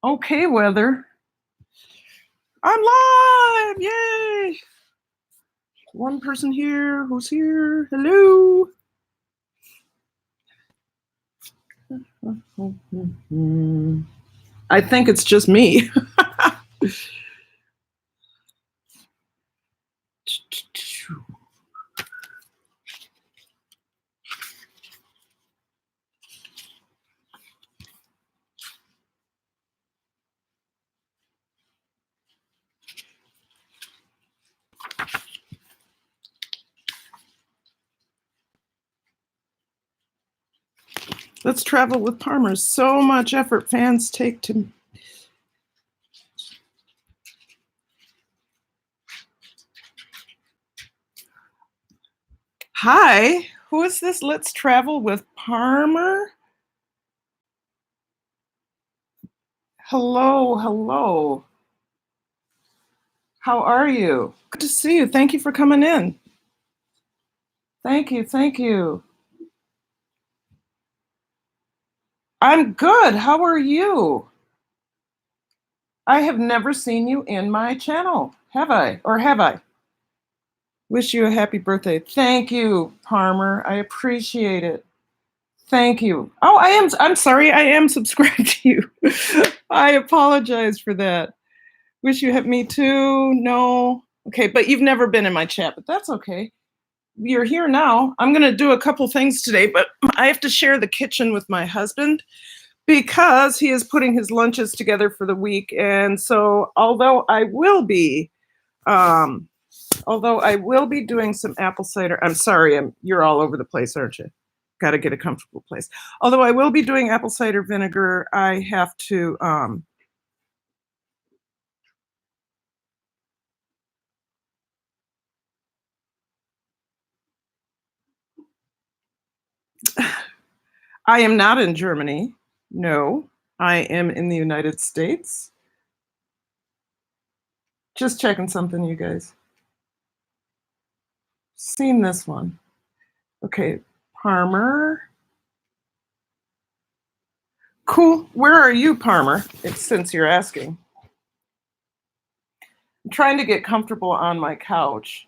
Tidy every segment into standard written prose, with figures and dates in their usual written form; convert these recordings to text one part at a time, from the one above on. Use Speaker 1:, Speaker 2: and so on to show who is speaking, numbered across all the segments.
Speaker 1: Okay, weather. I'm live! Yay! One person here. Who's here? Hello. I think it's just me. Let's travel with Palmer. So much effort fans take to. Hi, who is this? Let's travel with Palmer. Hello, hello. How are you? Good to see you. Thank you for coming in. Thank you, thank you. I'm good. How are you? I have never seen you in my channel, have I? Or have I? Wish you a happy birthday. Thank you, Palmer. I appreciate it. Thank you. Oh, I'm sorry. I am subscribed to you. I apologize for that. Wish you had me too. No. Okay, but you've never been in my chat, but that's okay. You're here now. I'm going to do a couple things today, but I have to share the kitchen with my husband because he is putting his lunches together for the week. And so although I will be doing some apple cider, I'm sorry, you're all over the place, aren't you? Got to get a comfortable place. Although I will be doing apple cider vinegar, I have to I am not in Germany. No, I am in the United States. Just checking something, you guys. Seen this one. Okay, Palmer. Cool. Where are you, Palmer? Since you're asking. I'm trying to get comfortable on my couch.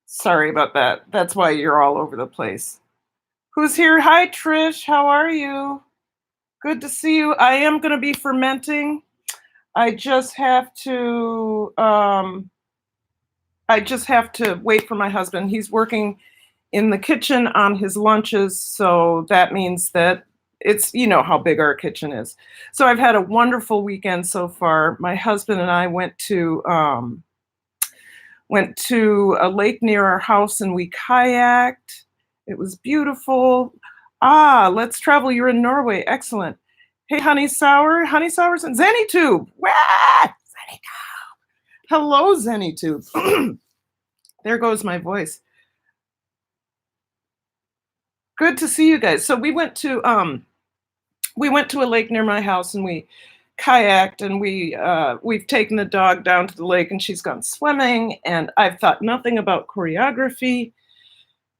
Speaker 1: Sorry about that. That's why you're all over the place. Who's here? Hi, Trish. How are you? Good to see you. I am going to be fermenting. I just have to wait for my husband. He's working in the kitchen on his lunches, so that means that it's, you know how big our kitchen is. So I've had a wonderful weekend so far. My husband and I went to a lake near our house and we kayaked. It was beautiful. Let's travel. You're in Norway. Excellent. Hey, Honey Sour. Honey Sour's and ZennyTube. Wah! ZennyTube. Hello, ZennyTube. There goes my voice. Good to see you guys. So we went to a lake near my house and we kayaked, and we've taken the dog down to the lake and she's gone swimming, and I've thought nothing about choreography.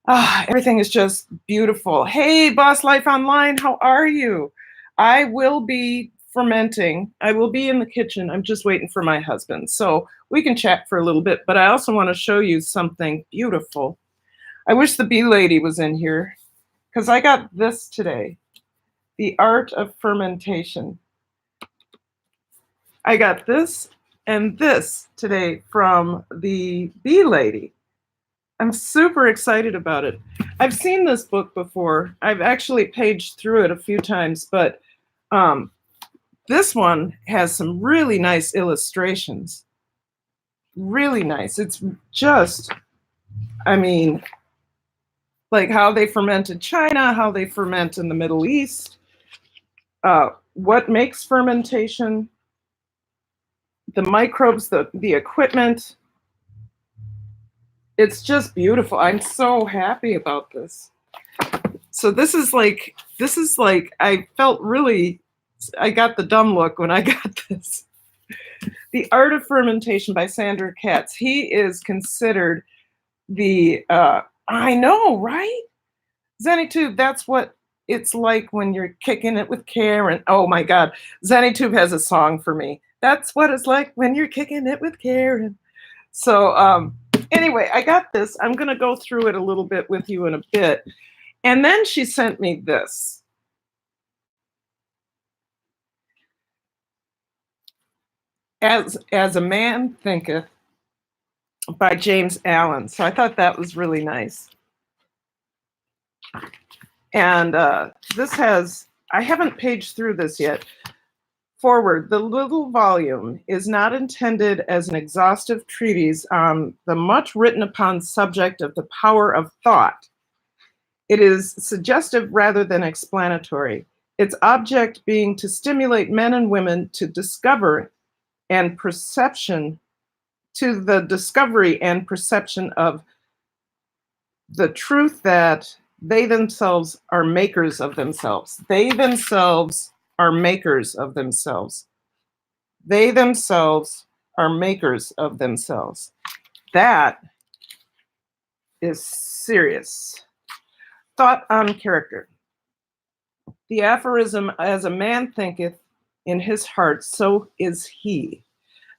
Speaker 1: Everything is just beautiful. Hey, Boss Life Online, how are you? I will be fermenting. I will be in the kitchen. I'm just waiting for my husband. So we can chat for a little bit, but I also want to show you something beautiful. I wish the bee lady was in here because I got this today. The Art of Fermentation. I got this and this today from the bee lady. I'm super excited about it. I've seen this book before. I've actually paged through it a few times, but this one has some really nice illustrations. Really nice. It's just, I mean, like how they ferment in China, how they ferment in the Middle East, what makes fermentation, the microbes, the equipment. It's just beautiful. I'm so happy about this. So this is like, I felt really, I got the dumb look when I got this. The Art of Fermentation by Sandor Katz. He is considered the, I know, right? ZennyTube, that's what It's like when you're kicking it with Karen. Oh my God. ZennyTube has a song for me. That's what it's like when you're kicking it with Karen. So anyway, I got this. I'm going to go through it a little bit with you in a bit. And then she sent me this. As a Man Thinketh by James Allen. So I thought that was really nice. And this has, I haven't paged through this yet. Forward, the little volume is not intended as an exhaustive treatise on the much written upon subject of the power of thought. It is suggestive rather than explanatory, its object being to stimulate men and women to discover and perception, to the discovery and perception of the truth that they themselves are makers of themselves. They themselves are makers of themselves. They themselves are makers of themselves. That is serious. Thought on character. The aphorism, as a man thinketh in his heart, so is he,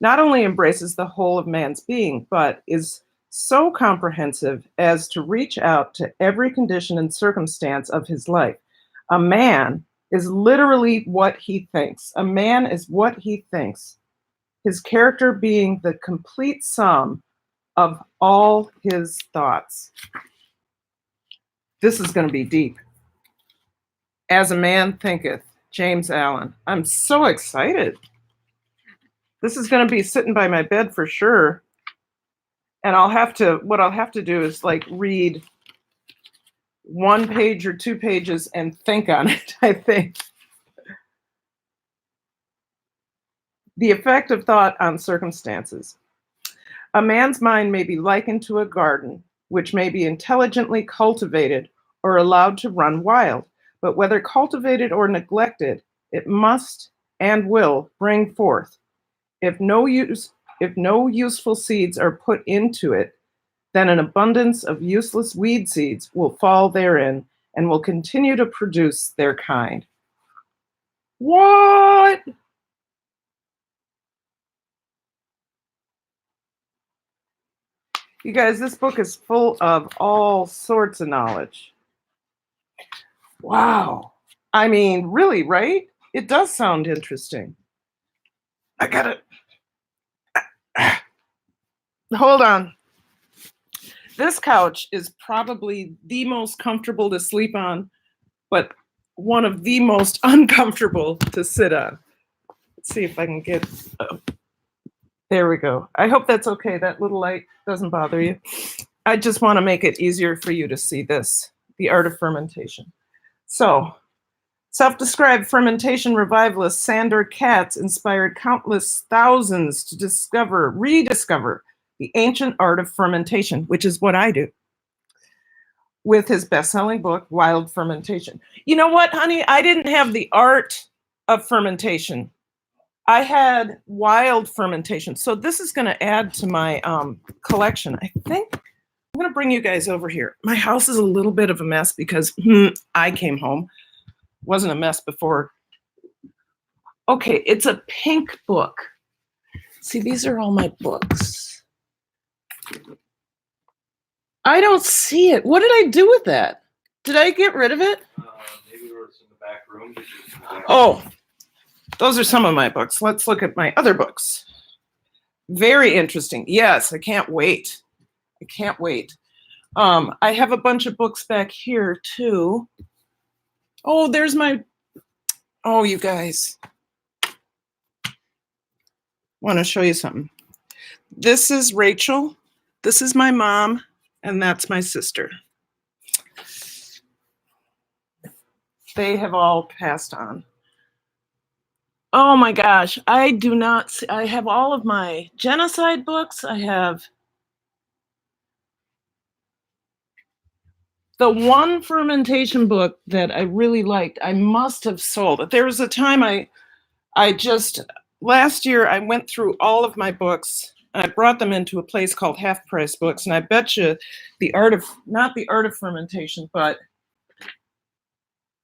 Speaker 1: not only embraces the whole of man's being, but is so comprehensive as to reach out to every condition and circumstance of his life. A man is literally what he thinks. A man is what he thinks, his character being the complete sum of all his thoughts. This is going to be deep. As a Man Thinketh, James Allen. I'm so excited. This is going to be sitting by my bed for sure. And what I'll have to do is like read 1 page or 2 pages and think on it, I think. The effect of thought on circumstances. A man's mind may be likened to a garden, which may be intelligently cultivated or allowed to run wild, but whether cultivated or neglected, it must and will bring forth. If no useful seeds are put into it, then an abundance of useless weed seeds will fall therein and will continue to produce their kind. What? You guys, this book is full of all sorts of knowledge. Wow. I mean, really, right? It does sound interesting. I gotta... Hold on. This couch is probably the most comfortable to sleep on, but one of the most uncomfortable to sit on. Let's see if I can get... there we go. I hope that's okay. That little light doesn't bother you. I just want to make it easier for you to see this, The Art of Fermentation. So, self-described fermentation revivalist Sandor Katz inspired countless thousands to rediscover the ancient art of fermentation, which is what I do, with his best-selling book, Wild Fermentation. You know what, honey? I didn't have the art of fermentation. I had wild fermentation. So this is going to add to my collection. I think I'm going to bring you guys over here. My house is a little bit of a mess because I came home. Wasn't a mess before. Okay, it's a pink book. See, these are all my books. I don't see it. What did I do with that? Did I get rid of it?
Speaker 2: Maybe it was in the back room.
Speaker 1: Oh, those are some of my books. Let's look at my other books. Very interesting. Yes, I can't wait. I can't wait. I have a bunch of books back here too. Oh, there's my... Oh, you guys. Want to show you something. This is Rachel. This is my mom. And that's my sister. They have all passed on. Oh my gosh, I do not see, I have all of my genocide books. I have the one fermentation book that I really liked. I must have sold it. There was a time last year I went through all of my books. I brought them into a place called Half Price Books, and I bet you not the art of fermentation, but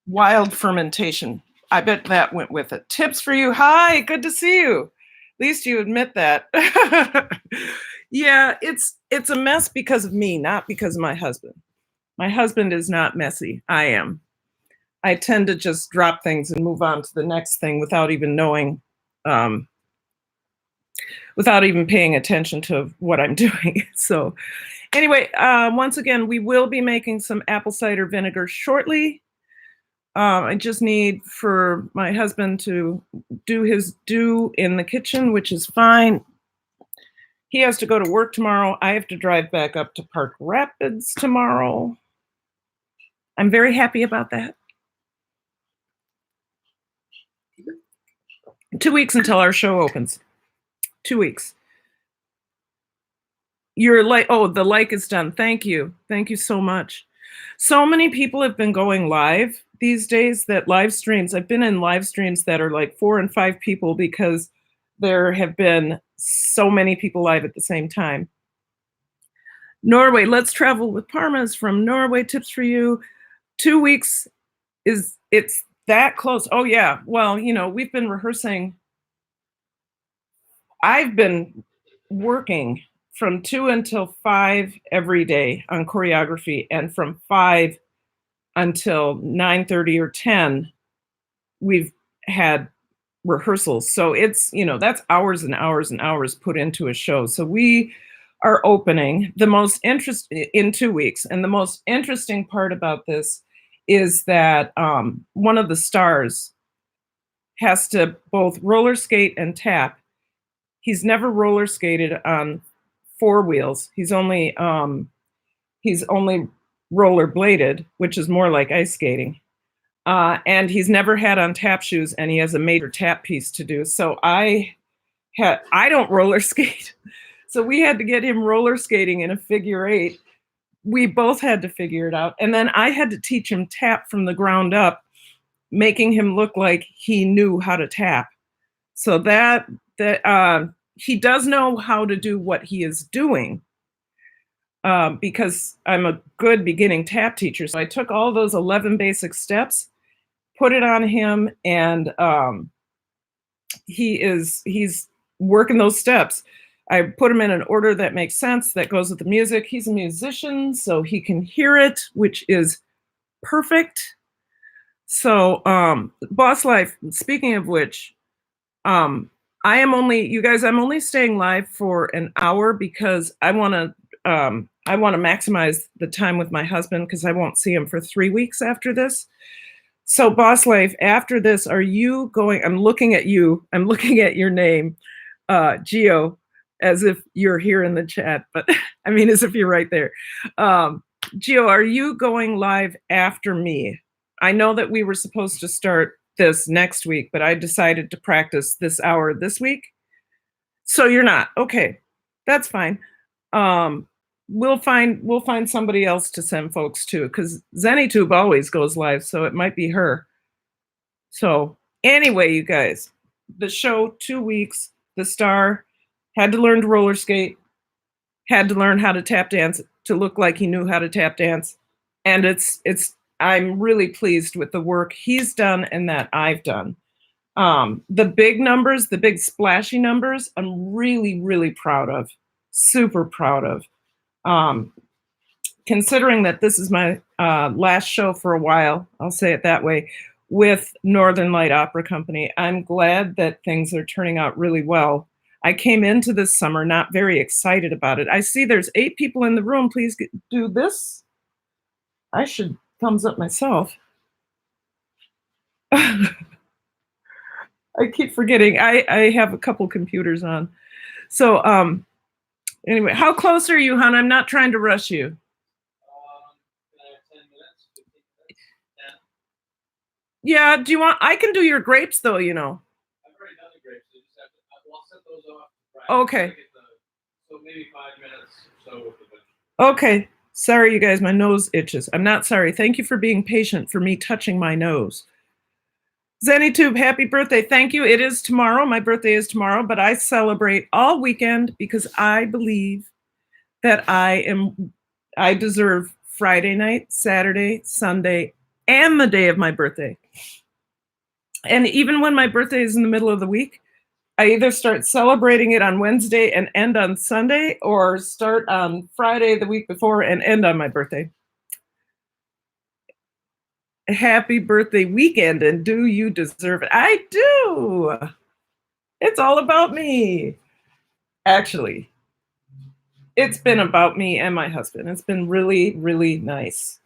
Speaker 1: Wild fermentation. I bet that went with it. Tips for you. Hi, good to see you. At least you admit that. Yeah, it's a mess because of me, not because of my husband. My husband is not messy. I am. I tend to just drop things and move on to the next thing without even knowing, um, without even paying attention to what I'm doing. So, anyway, once again, we will be making some apple cider vinegar shortly. I just need for my husband to do his due in the kitchen, which is fine. He has to go to work tomorrow. I have to drive back up to Park Rapids tomorrow. I'm very happy about that. 2 weeks until our show opens. 2 weeks. You're like, oh, the like is done. Thank you. Thank you so much. So many people have been going live these days that live streams, I've been in live streams that are like 4 and 5 people because there have been so many people live at the same time. Norway, let's travel with Parmas from Norway. Tips for you. 2 weeks it's that close. Oh yeah. Well, you know, we've been rehearsing. I've been working from 2 until 5 every day on choreography, and from 5 until 9:30 or 10 we've had rehearsals. So it's, you know, that's hours and hours and hours put into a show. So we are opening the most interest in 2 weeks. And the most interesting part about this is that one of the stars has to both roller skate and tap. He's never roller skated on 4 wheels. He's only roller bladed, which is more like ice skating. And he's never had on tap shoes, and he has a major tap piece to do. So I don't roller skate. So we had to get him roller skating in a figure 8. We both had to figure it out. And then I had to teach him tap from the ground up, making him look like he knew how to tap. So that he does know how to do what he is doing, because I'm a good beginning tap teacher. So I took all those 11 basic steps, put it on him, and he's working those steps. I put him in an order that makes sense, that goes with the music. He's a musician, so he can hear it, which is perfect. So, Boss Life, speaking of which, I'm only staying live for an hour because I want to maximize the time with my husband, because I won't see him for 3 weeks after this. So, Boss Life, after this, are you going? I'm looking at you. I'm looking at your name, Geo, as if you're here in the chat, but I mean, as if you're right there. Geo, are you going live after me? I know that we were supposed to start this next week, but I decided to practice this hour this week. So you're not. Okay, that's fine. We'll find somebody else to send folks to, because ZennyTube always goes live, so it might be her. So anyway, you guys, the show, 2 weeks. The star had to learn to roller skate, had to learn how to tap dance to look like he knew how to tap dance, and I'm really pleased with the work he's done and that I've done. The big numbers, the big splashy numbers, I'm really, really proud of, super proud of. Considering that this is my last show for a while, I'll say it that way, with Northern Light Opera Company, I'm glad that things are turning out really well. I came into this summer not very excited about it. I see there's 8 people in the room. Please do this. I should thumbs up myself. I keep forgetting. I have a couple computers on. So anyway, how close are you, hon? I'm not trying to rush you.
Speaker 2: 10 minutes, 15 minutes.
Speaker 1: Yeah, do you want, I can do your grapes though, you know.
Speaker 2: I've already done the grapes. So just have to, I'll set those off.
Speaker 1: Okay.
Speaker 2: So maybe 5 minutes or so with the bunch.
Speaker 1: Okay. Sorry, you guys, my nose itches. I'm not sorry. Thank you for being patient for me touching my nose. ZennyTube, happy birthday. Thank you. It is tomorrow. My birthday is tomorrow, but I celebrate all weekend because I believe that I deserve Friday night, Saturday, Sunday, and the day of my birthday. And even when my birthday is in the middle of the week, I either start celebrating it on Wednesday and end on Sunday, or start on Friday the week before and end on my birthday. Happy birthday weekend, and do you deserve it? I do. It's all about me. Actually, it's been about me and my husband. It's been really, really nice.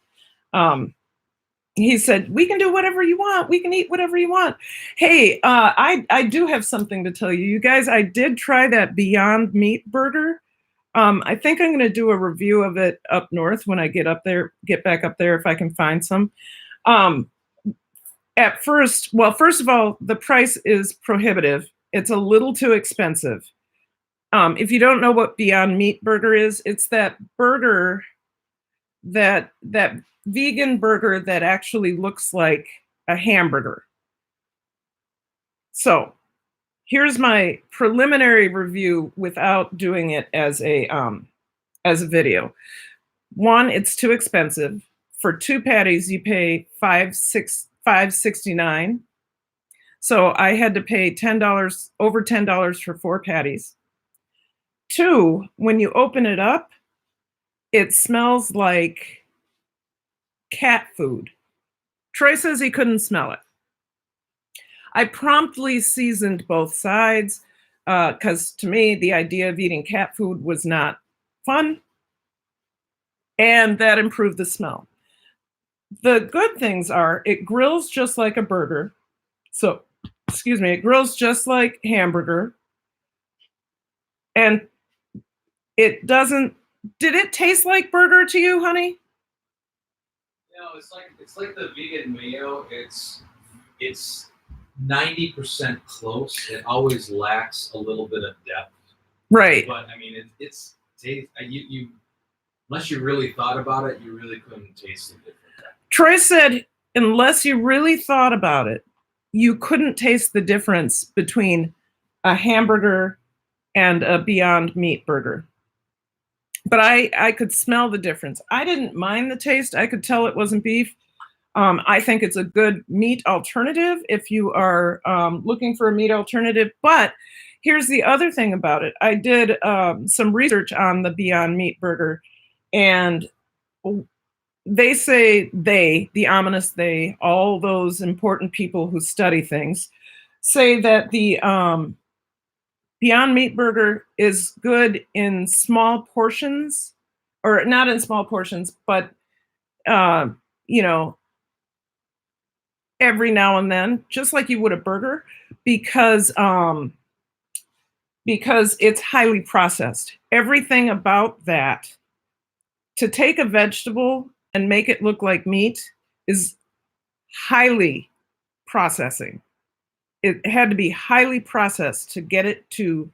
Speaker 1: He said, we can do whatever you want. We can eat whatever you want. Hey, I do have something to tell you. You guys, I did try that Beyond Meat burger. I think I'm going to do a review of it up north when I get back up there, if I can find some. At first, well, first of all, the price is prohibitive. It's a little too expensive. If you don't know what Beyond Meat burger is, it's that burger, that vegan burger that actually looks like a hamburger. So here's my preliminary review without doing it as a video. One, it's too expensive. For 2 patties, you pay $5.69. So I had to pay $10, over $10 for 4 patties. 2, when you open it up, it smells like cat food. Troy says he couldn't smell it. I promptly seasoned both sides because to me, the idea of eating cat food was not fun, and that improved the smell. The good things are it grills just like a burger. So, excuse me, it grills just like hamburger. And it doesn't, did it taste like burger to you, honey?
Speaker 2: No, it's like the vegan mayo. It's 90% close. It always lacks a little bit of depth.
Speaker 1: Right.
Speaker 2: But I mean, it's taste. You unless you really thought about it, you really couldn't taste the difference.
Speaker 1: Troy said, unless you really thought about it, you couldn't taste the difference between a hamburger and a Beyond Meat burger. But I could smell the difference. I didn't mind the taste. I could tell it wasn't beef. I think it's a good meat alternative if you are looking for a meat alternative. But here's the other thing about it. I did some research on the Beyond Meat burger, and they say the ominous they, all those important people who study things, say that the Beyond Meat burger is good in small portions, or not in small portions, but you know, every now and then, just like you would a burger, because it's highly processed. Everything about that, to take a vegetable and make it look like meat, is highly processing. It had to be highly processed to get it to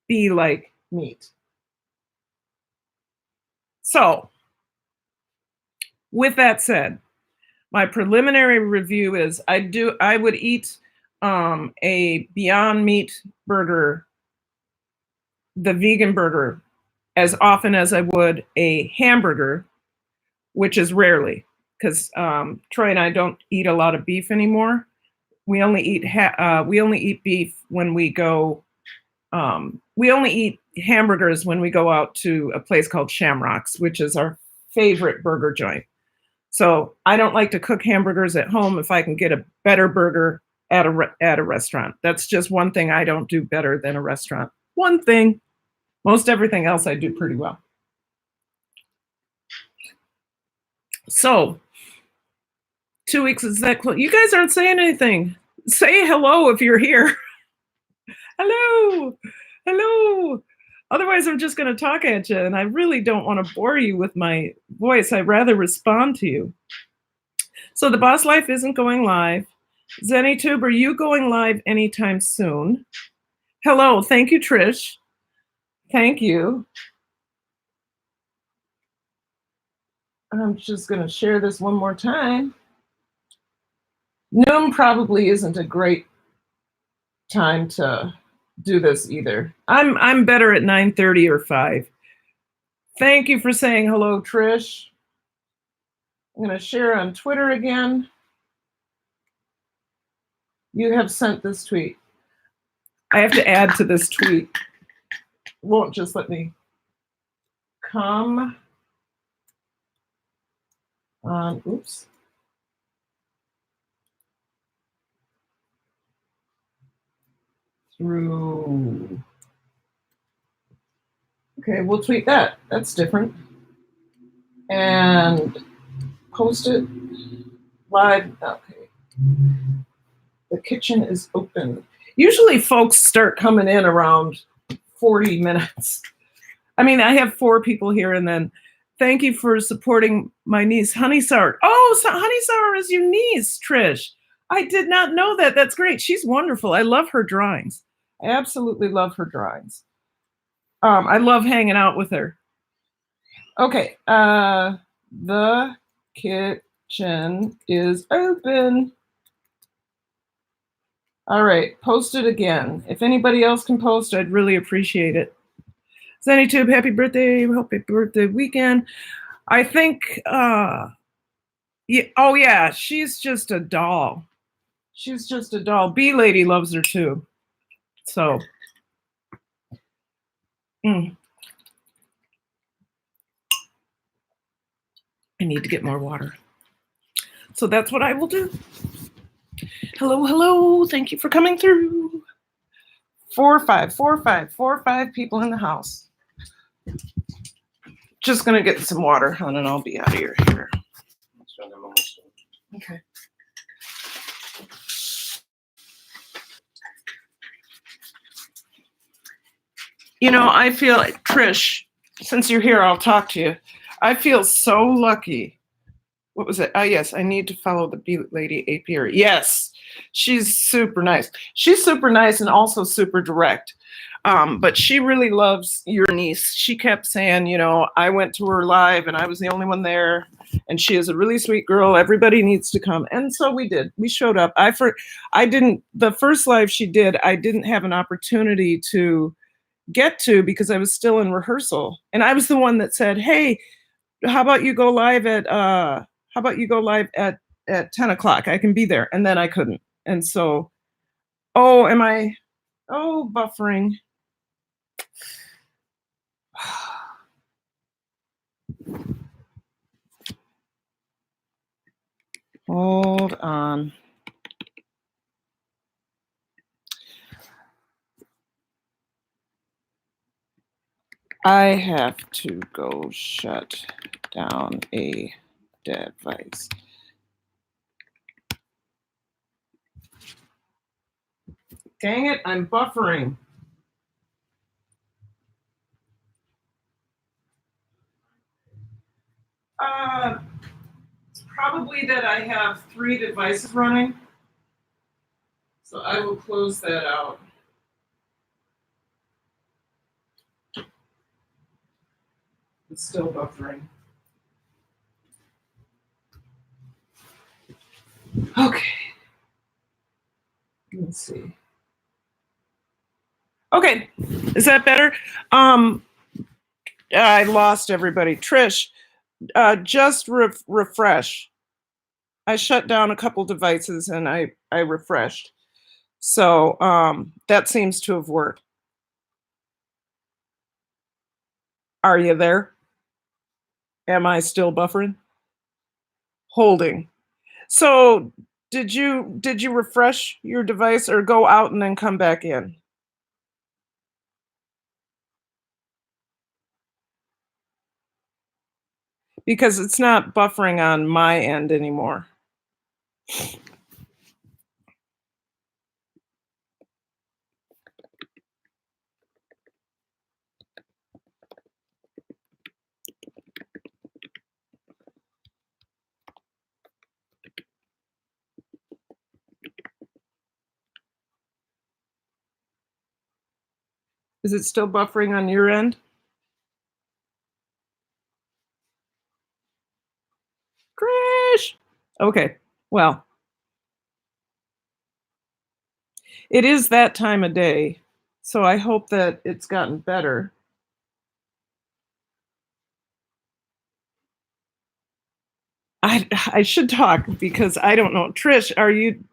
Speaker 1: be like meat. So, with that said, my preliminary review is I would eat a Beyond Meat burger, the vegan burger, as often as I would a hamburger, which is rarely, because Troy and I don't eat a lot of beef anymore. We only eat beef when we go. We only eat hamburgers when we go out to a place called Shamrocks, which is our favorite burger joint. So I don't like to cook hamburgers at home if I can get a better burger at a restaurant. That's just one thing I don't do better than a restaurant. One thing. Most everything else I do pretty well. So 2 weeks is that close. You guys aren't saying anything. Say hello if you're here. Hello. Hello. Otherwise, I'm just going to talk at you, and I really don't want to bore you with my voice. I'd rather respond to you. So the Boss Life isn't going live. ZennyTube, are you going live anytime soon? Hello. Thank you, Trish. Thank you. I'm just going to share this one more time. Noon probably isn't a great time to do this either. I'm better at 9:30 or 5. Thank you for saying hello, Trish. I'm going to share on Twitter again. You have sent this tweet. I have to add to this tweet. It won't just let me come on. Oops. Through. Okay, we'll tweet that. That's different. And post it live. Okay. The kitchen is open. Usually folks start coming in around 40 minutes. I mean, I have 4 people here, and then thank you for supporting my niece, Honey Sour. Oh, so Honey Sour is your niece, Trish. I did not know that. That's great. She's wonderful. I love her drawings. I absolutely love her drawings. I love hanging out with her. Okay. The kitchen is open. All right, post it again. If anybody else can post, I'd really appreciate it. ZennyTube, happy birthday, happy birthday weekend. I think, yeah, oh yeah, she's just a doll. She's just a doll. Bee Lady loves her too. So, I need to get more water. So that's what I will do. Hello, hello. Thank you for coming through. 4 or 5, 4 or 5, 4 or 5 people in the house. Just gonna get some water, hon, and I'll be out of here. Okay. You know, I feel, Trish, since you're here, I'll talk to you. I feel so lucky. What was it? Oh, yes, I need to follow the Bee Lady Apiary. Yes, she's super nice. She's super nice and also super direct. But she really loves your niece. She kept saying, you know, I went to her live and I was the only one there. And she is a really sweet girl. Everybody needs to come. And so we did. We showed up. The first live she did, I didn't have an opportunity to get to because I was still in rehearsal. And I was the one that said, hey, how about you go live at 10 o'clock? I can be there. And then I couldn't. And so, buffering. Hold on. I have to go shut down a device. Dang it, I'm buffering. It's probably that I have 3 devices running. So I will close that out. It's still buffering. Okay. Let's see. Okay, is that better? I lost everybody. Trish, just refresh. I shut down a couple devices and I refreshed. So that seems to have worked. Are you there? Am I still buffering? Holding. So did you refresh your device or go out and then come back in? Because it's not buffering on my end anymore. Is it still buffering on your end? Trish! Okay, well. It is that time of day, so I hope that it's gotten better. I I should talk because I don't know. Trish,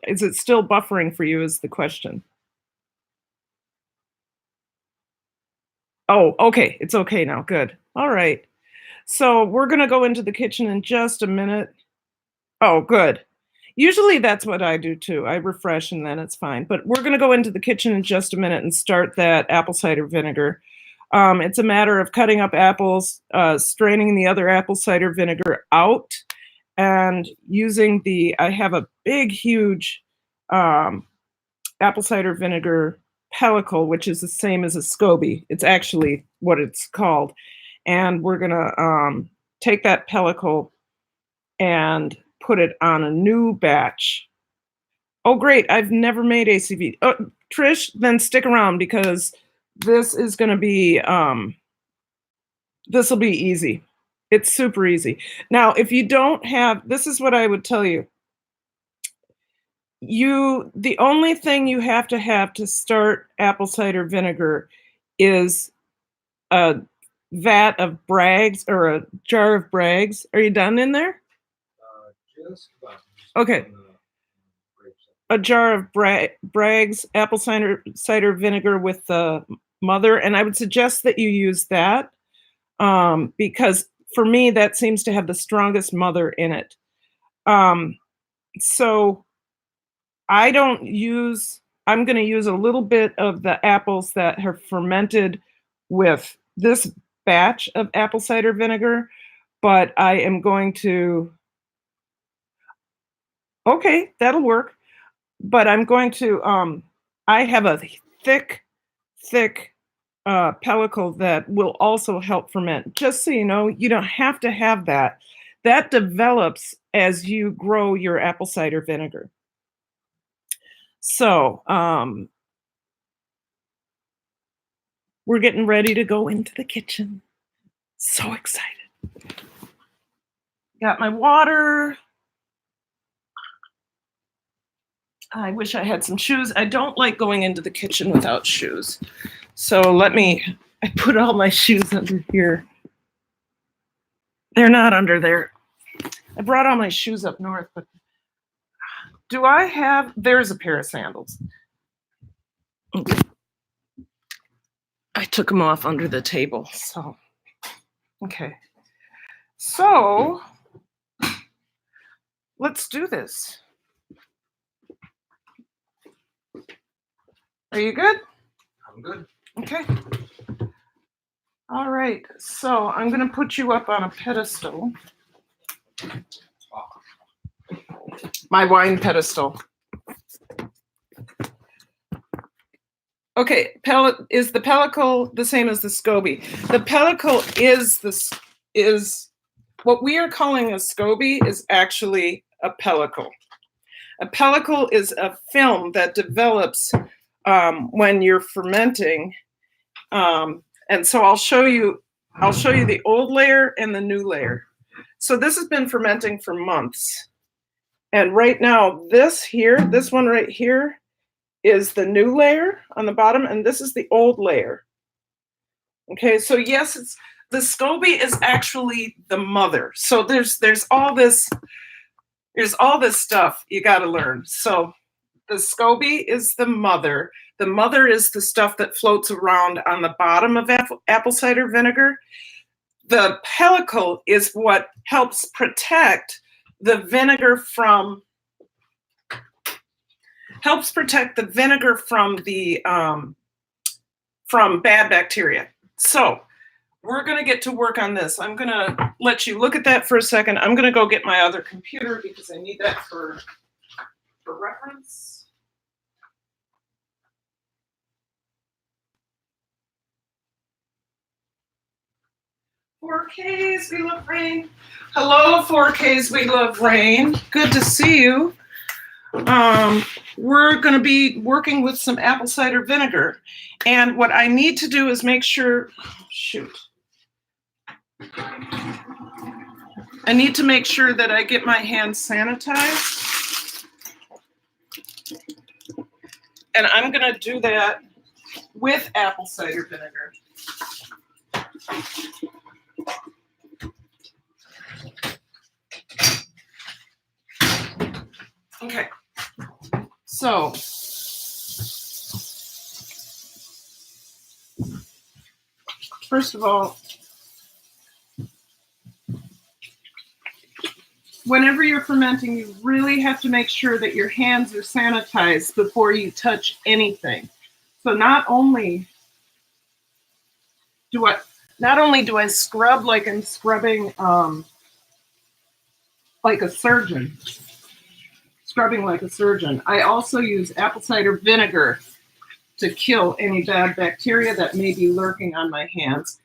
Speaker 1: is it still buffering for you is the question. Oh, okay. It's okay now. Good. All right. So we're going to go into the kitchen in just a minute. Oh, good. Usually that's what I do too. I refresh and then it's fine. But we're going to go into the kitchen in just a minute and start that apple cider vinegar. It's a matter of cutting up apples, straining the other apple cider vinegar out, and using I have a big, huge apple cider vinegar pellicle, which is the same as a SCOBY. It's actually what it's called. And we're going to take that pellicle and put it on a new batch. Oh, great. I've never made ACV. Oh, Trish, then stick around because this is going to be, this will be easy. It's super easy. Now, if you don't have, this is what I would tell you. The only thing you have to start apple cider vinegar is a vat of Bragg's or a jar of Bragg's. Are you done in there?
Speaker 2: Just about.
Speaker 1: Okay. A jar of Bragg's apple cider vinegar with the mother, and I would suggest that you use that because for me that seems to have the strongest mother in it. So I'm going to use a little bit of the apples that have fermented with this batch of apple cider vinegar, but I am going to, okay, that'll work. But I'm going to, I have a thick pellicle that will also help ferment. Just so you know, you don't have to have that. That develops as you grow your apple cider vinegar. So we're getting ready to go into the kitchen. So excited. Got my water. I wish I had some shoes. I don't like going into the kitchen without shoes. So I put all my shoes under here. They're not under there. I brought all my shoes up north, but there's a pair of sandals. Okay. I took them off under the table, so, okay. So, let's do this. Are you good?
Speaker 2: I'm good.
Speaker 1: Okay. All right. So I'm going to put you up on a pedestal. My wine pedestal. Okay. Is the pellicle the same as the SCOBY? The pellicle is what we are calling a SCOBY is actually a pellicle. A pellicle is a film that develops when you're fermenting, and so I'll show you the old layer and the new layer. So this has been fermenting for months, and right now this one right here is the new layer on the bottom, and this is the old layer. Okay, so yes, the SCOBY is actually the mother. So there's all this stuff you got to learn. So the SCOBY is the mother. The mother is the stuff that floats around on the bottom of apple cider vinegar. The pellicle is what helps protect the vinegar from from bad bacteria. So we're going to get to work on this. I'm going to let you look at that for a second. I'm going to go get my other computer because I need that for reference. 4Ks, we love rain. Hello, 4Ks, we love rain. Good to see you. We're going to be working with some apple cider vinegar. And what I need to do is make sure, I need to make sure that I get my hands sanitized. And I'm going to do that with apple cider vinegar. Okay. So first of all, whenever you're fermenting, you really have to make sure that your hands are sanitized before you touch anything. So not only do I scrub like I'm scrubbing like a surgeon, I also use apple cider vinegar to kill any bad bacteria that may be lurking on my hands.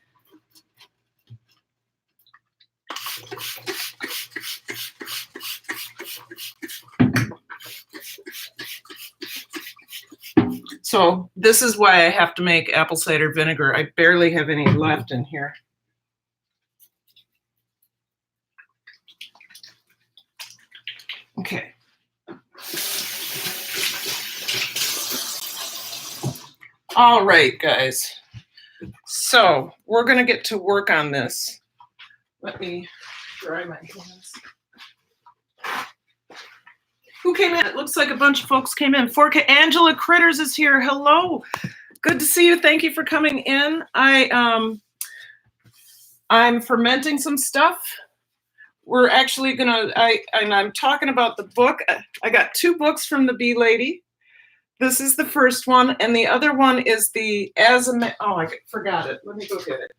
Speaker 1: So this is why I have to make apple cider vinegar. I barely have any left in here. Okay. All right, guys. So we're going to get to work on this. Let me dry my hands. Who came in? It looks like a bunch of folks came in. Forka Angela Critters is here. Hello. Good to see you. Thank you for coming in. I'm fermenting some stuff. We're actually gonna, I'm talking about the book. I got 2 books from the Bee Lady. This is the first one, and the other one is the oh, I forgot it. Let me go get it.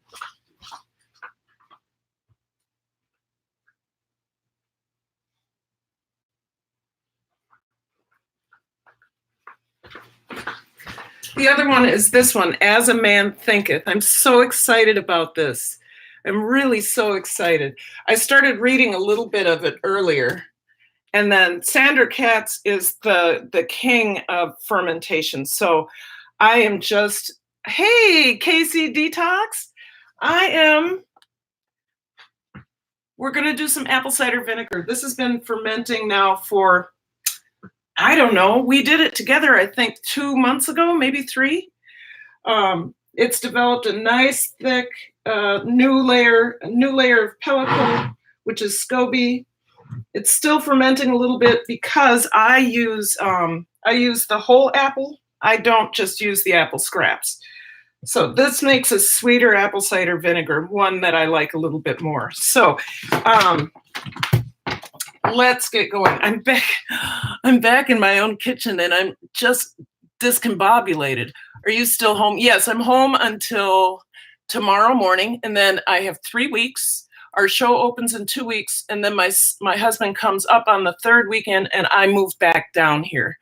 Speaker 1: The other one is this one, As a Man Thinketh. I'm so excited about this. I'm really so excited. I started reading a little bit of it earlier. And then Sandra Katz is the king of fermentation. So I am just, hey, Casey Detox. We're going to do some apple cider vinegar. This has been fermenting now for, I don't know. We did it together, I think, 2 months ago, maybe 3. It's developed a nice, thick, new layer of pellicle, which is SCOBY. It's still fermenting a little bit because I use the whole apple. I don't just use the apple scraps. So this makes a sweeter apple cider vinegar, one that I like a little bit more. So let's get going. I'm back in my own kitchen and I'm just discombobulated. Are you still home? Yes, I'm home until tomorrow morning, and then I have 3 weeks. Our show opens in 2 weeks, and then my husband comes up on the 3rd weekend, and I move back down here.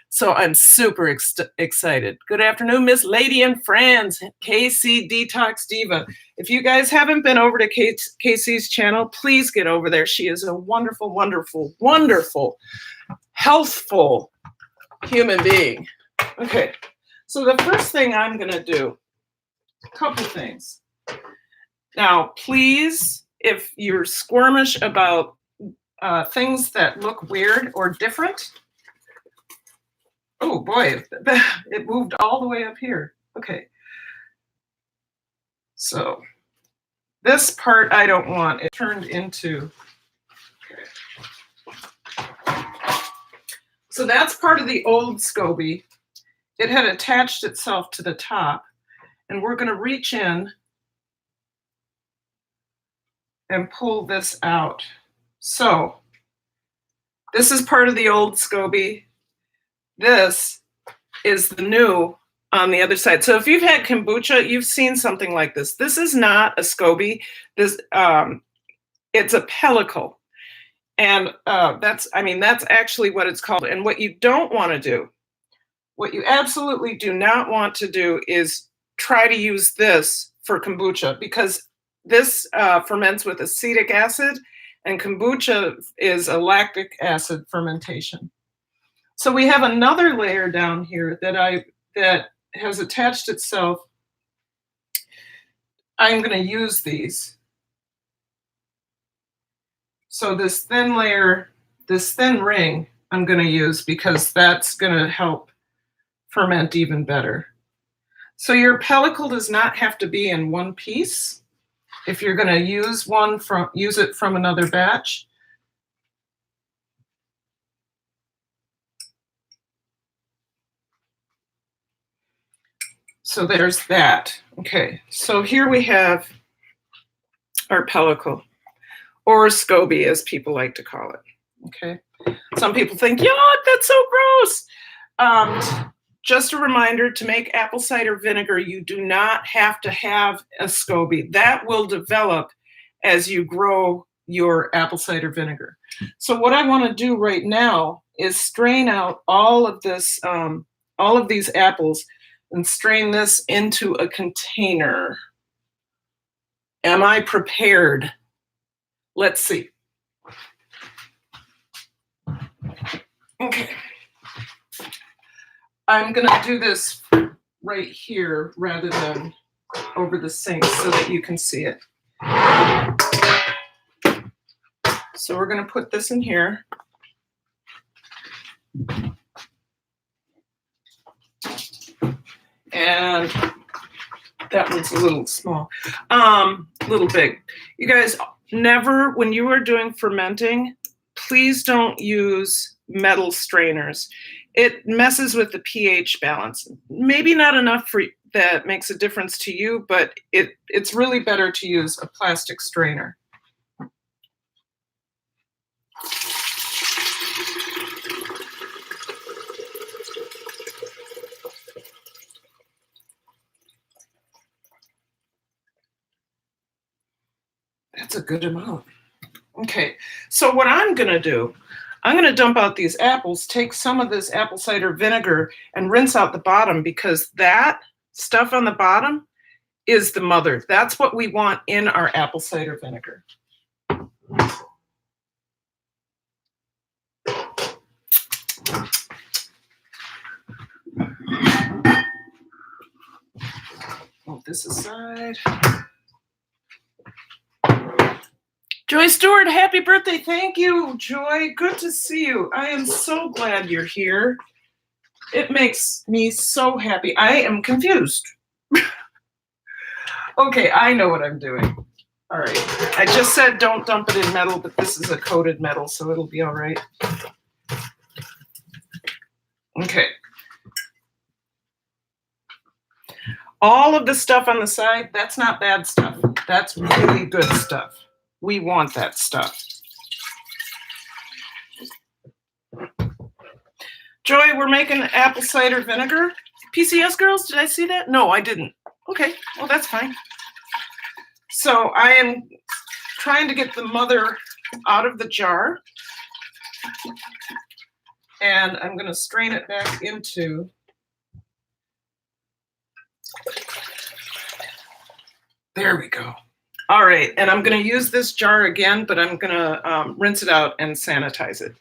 Speaker 1: So I'm super excited. Good afternoon, Miss Lady and Friends, KC Detox Diva. If you guys haven't been over to KC's channel, please get over there. She is a wonderful, wonderful, wonderful, healthful human being. Okay, so the first thing I'm going to do, a couple things. Now, please, if you're squirmish about things that look weird or different, oh boy, it moved all the way up here. Okay. So this part I don't want. It turned into, okay. So that's part of the old SCOBY. It had attached itself to the top, and we're going to reach in and pull this out. So this is part of the old SCOBY. This is the new on the other side. So if you've had kombucha, you've seen something like this. This is not a SCOBY. This it's a pellicle. And that's actually what it's called. And what you don't want to do, what you absolutely do not want to do is try to use this for kombucha, because this ferments with acetic acid, and kombucha is a lactic acid fermentation. So we have another layer down here that has attached itself. I'm going to use these. So this thin layer, this thin ring, I'm going to use because that's going to help ferment even better. So your pellicle does not have to be in one piece. If you're going to use use it from another batch. So there's that. Okay, so here we have our pellicle, or SCOBY as people like to call it. Okay, some people think, yuck, that's so gross. Just a reminder, to make apple cider vinegar, you do not have to have a SCOBY. That will develop as you grow your apple cider vinegar. So what I want to do right now is strain out all of this, all of these apples, and strain this into a container. Am I prepared? Let's see. Okay. I'm going to do this right here rather than over the sink so that you can see it. So we're going to put this in here. And that one's a little small, a little big. You guys, never, when you are doing fermenting, please don't use metal strainers. It messes with the pH balance. Maybe not enough for that makes a difference to you, but it's really better to use a plastic strainer. That's a good amount. Okay, so what I'm gonna do, I'm gonna dump out these apples, take some of this apple cider vinegar and rinse out the bottom, because that stuff on the bottom is the mother. That's what we want in our apple cider vinegar. Move this aside. Joy Stewart, happy birthday. Thank you, Joy. Good to see you. I am so glad you're here. It makes me so happy. I am confused. Okay, I know what I'm doing. All right. I just said don't dump it in metal, but this is a coated metal, so it'll be all right. Okay. All of the stuff on the side, that's not bad stuff. That's really good stuff. We want that stuff. Joy, we're making apple cider vinegar. PCS girls, did I see that? No, I didn't. Okay, well, that's fine. So I am trying to get the mother out of the jar. And I'm going to strain it back into. There we go. All right, and I'm going to use this jar again, but I'm going to rinse it out and sanitize it.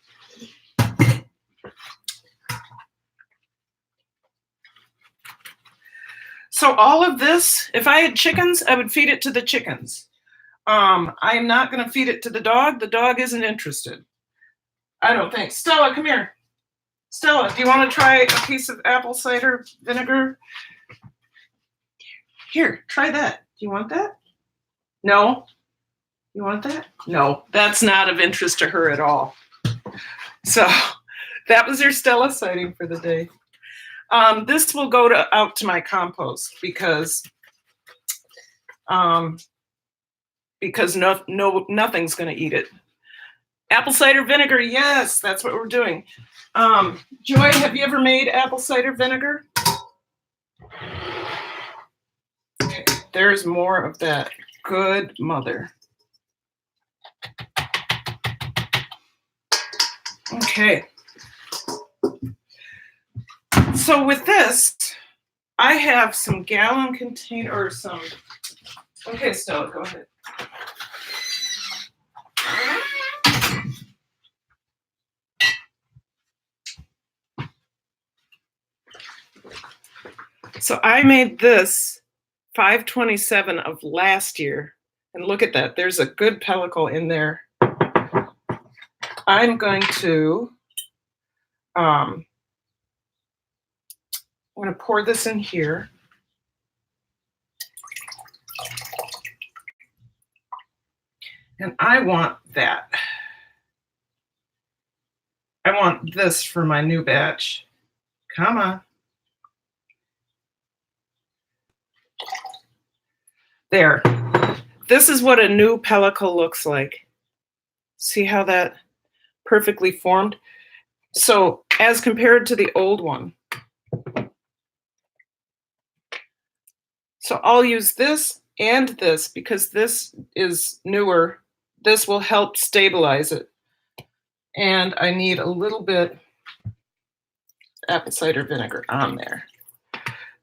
Speaker 1: So all of this, if I had chickens, I would feed it to the chickens. I'm not going to feed it to the dog. The dog isn't interested. I don't think. Stella, come here. Stella, do you want to try a piece of apple cider vinegar? Here, try that. Do you want that? No? You want that? No, that's not of interest to her at all. So that was your Stella sighting for the day. This will go out to my compost because nothing's going to eat it. Apple cider vinegar, yes, that's what we're doing. Joy, have you ever made apple cider vinegar? Okay, there's more of that. Good mother. Okay. So with this, I have some gallon container or some. Okay, Stella, go ahead. So I made this 527 of last year, and look at that. There's a good pellicle in there. I'm going to pour this in here. And I want that. I want this for my new batch. Come on. There. This is what a new pellicle looks like. See how that perfectly formed? So as compared to the old one. So I'll use this and this because this is newer. This will help stabilize it. And I need a little bit apple cider vinegar on there.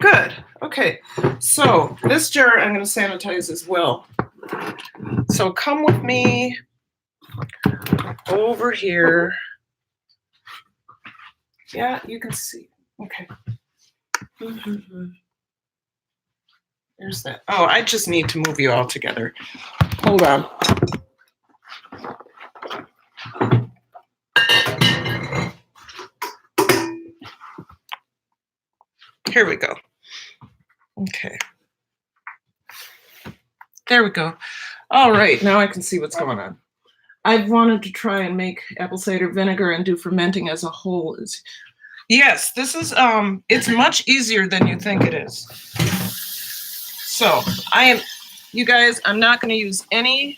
Speaker 1: Good. Okay. So this jar I'm going to sanitize as well. So come with me over here. Yeah, you can see. Okay. There's that. Oh, I just need to move you all together. Hold on. Here we go. Okay. There we go. All right, now I can see what's going on. I've wanted to try and make apple cider vinegar and do fermenting as a whole. Yes, this is it's much easier than you think it is. So you guys, I'm not going to use any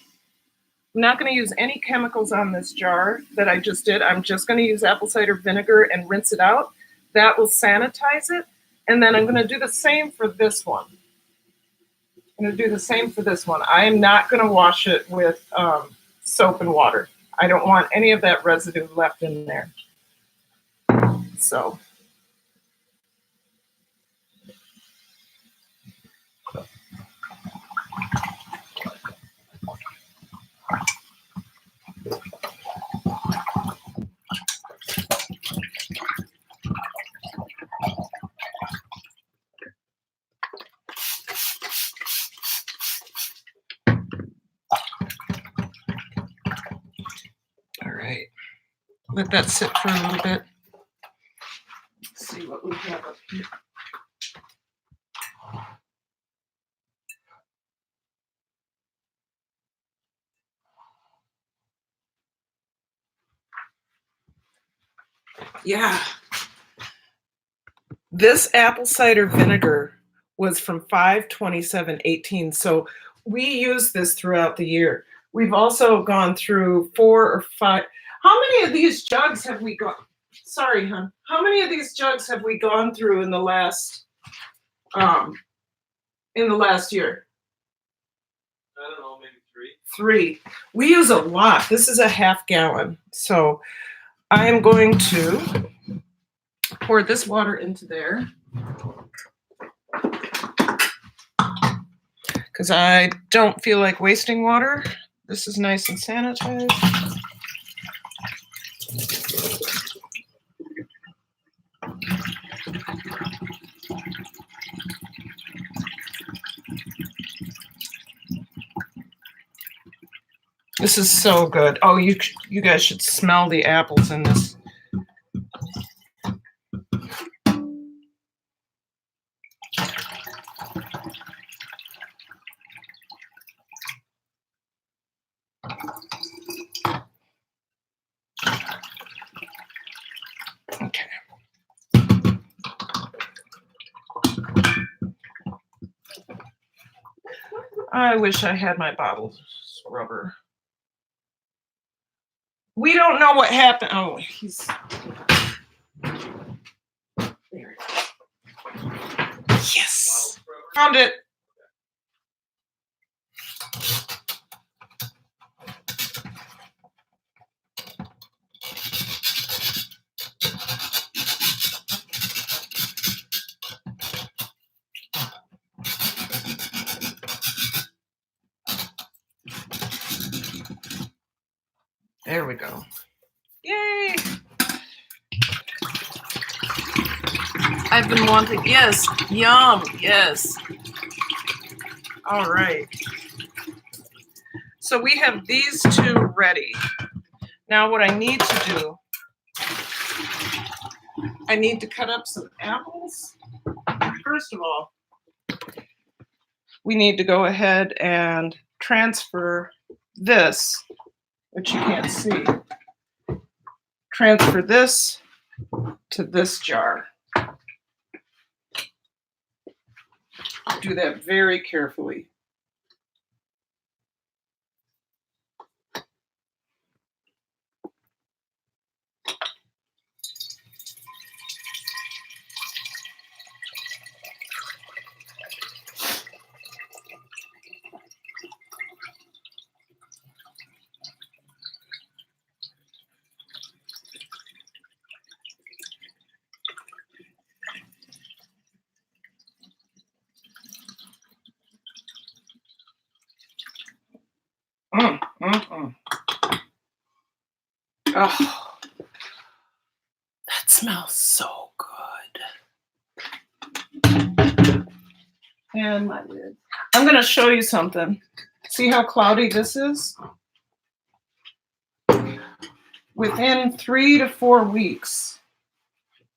Speaker 1: chemicals on this jar that I just did. I'm just going to use apple cider vinegar and rinse it out. That will sanitize it. And then I'm going to do the same for this one. I'm going to do the same for this one. I am not going to wash it with soap and water. I don't want any of that residue left in there. So. All right, let that sit for a little bit. Let's see what we have up here. Yeah. This apple cider vinegar was from 5/27/18. So we use this throughout the year. We've also gone through 4 or 5. How many of these jugs have we gone? Sorry, hon. How many of these jugs have we gone through in the last year?
Speaker 2: I don't know, maybe 3.
Speaker 1: 3. We use a lot. This is a half gallon. So I am going to pour this water into there because I don't feel like wasting water. This is nice and sanitized. This is so good. Oh, you guys should smell the apples in this. Okay. I wish I had my bottle scrubber. We don't know what happened. Oh, he's there. Yes. Found it. There we go. Yay! I've been wanting, yes, yum, yes. All right. So we have these 2 ready. Now what I need to do, I need to cut up some apples. First of all, we need to go ahead and transfer this, which you can't see. Transfer this to this jar. Do that very carefully. Oh, that smells so good. And I'm going to show you something. See how cloudy this is? Within 3 to 4 weeks,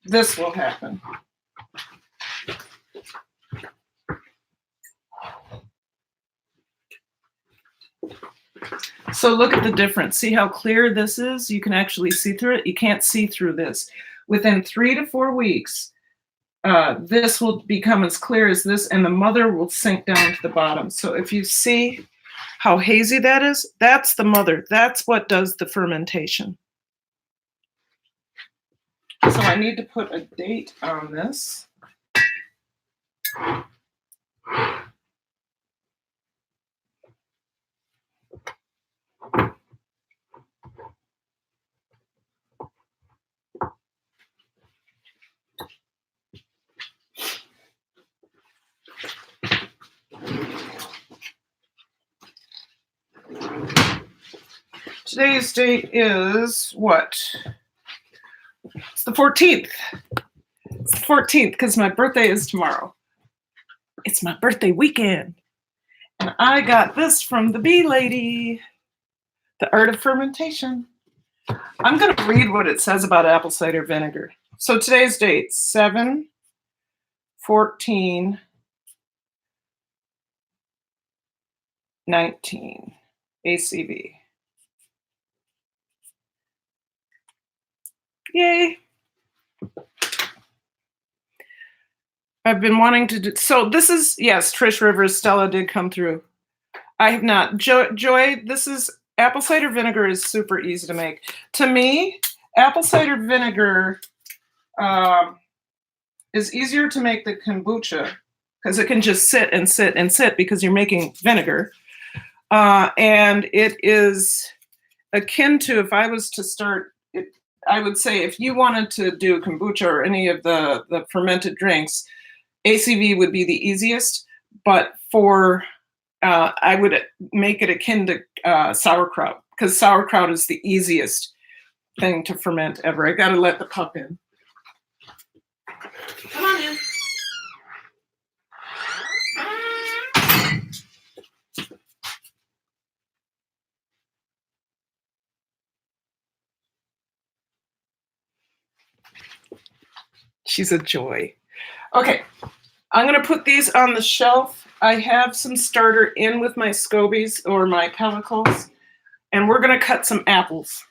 Speaker 1: this will happen. So look at the difference. See how clear this is? You can actually see through it. You can't see through this. Within 3 to 4 weeks, this will become as clear as this, and the mother will sink down to the bottom. So if you see how hazy that is, that's the mother. That's what does the fermentation. So I need to put a date on this. Today's date is what? It's the 14th. It's the 14th because my birthday is tomorrow. It's my birthday weekend. And I got this from the Bee Lady, The Art of Fermentation. I'm going to read what it says about apple cider vinegar. So today's date, 7/14/19 ACV. Yay. I've been wanting to do, so this is, yes, Trish Rivers, Stella did come through. I have not. Joy, this is, apple cider vinegar is super easy to make. To me, apple cider vinegar is easier to make than kombucha because it can just sit and sit and sit because you're making vinegar. And it is akin to, if I was to start, I would say if you wanted to do kombucha or any of the fermented drinks, ACV would be the easiest, but for, I would make it akin to sauerkraut, because sauerkraut is the easiest thing to ferment ever. I gotta let the pup in. Come on in. She's a joy. Okay, I'm gonna put these on the shelf. I have some starter in with my scobies or my pellicles, and we're gonna cut some apples.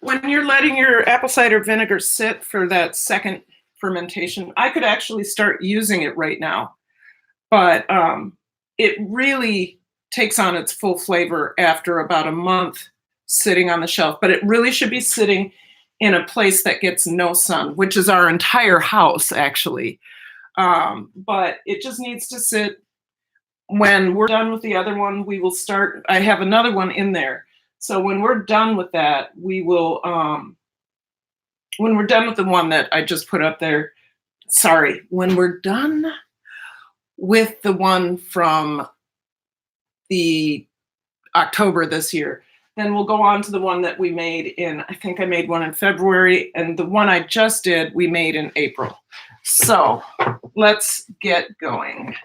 Speaker 1: When you're letting your apple cider vinegar sit for that second fermentation, I could actually start using it right now, but it really takes on its full flavor after about a month sitting on the shelf. But it really should be sitting in a place that gets no sun, which is our entire house, actually. But it just needs to sit. When we're done with the other one, we will start. I have another one in there. So when we're done with that, we will, when we're done with the one that I just put up there, when we're done with the one from the October this year, then we'll go on to the one that we made in, I think I made one in February, and the one I just did, we made in April. So let's get going.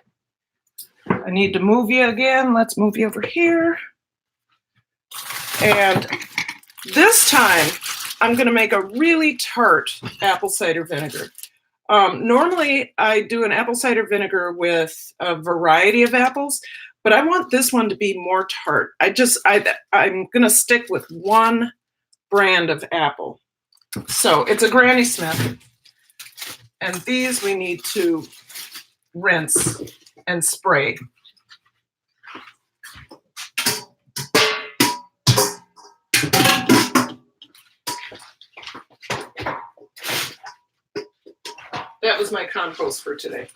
Speaker 1: I need to move you again. Let's move you over here. And this time, I'm going to make a really tart apple cider vinegar. Normally, I do an apple cider vinegar with a variety of apples, but I want this one to be more tart. I'm going to stick with one brand of apple. So it's a Granny Smith. And these we need to rinse and spray. That was my compost for today.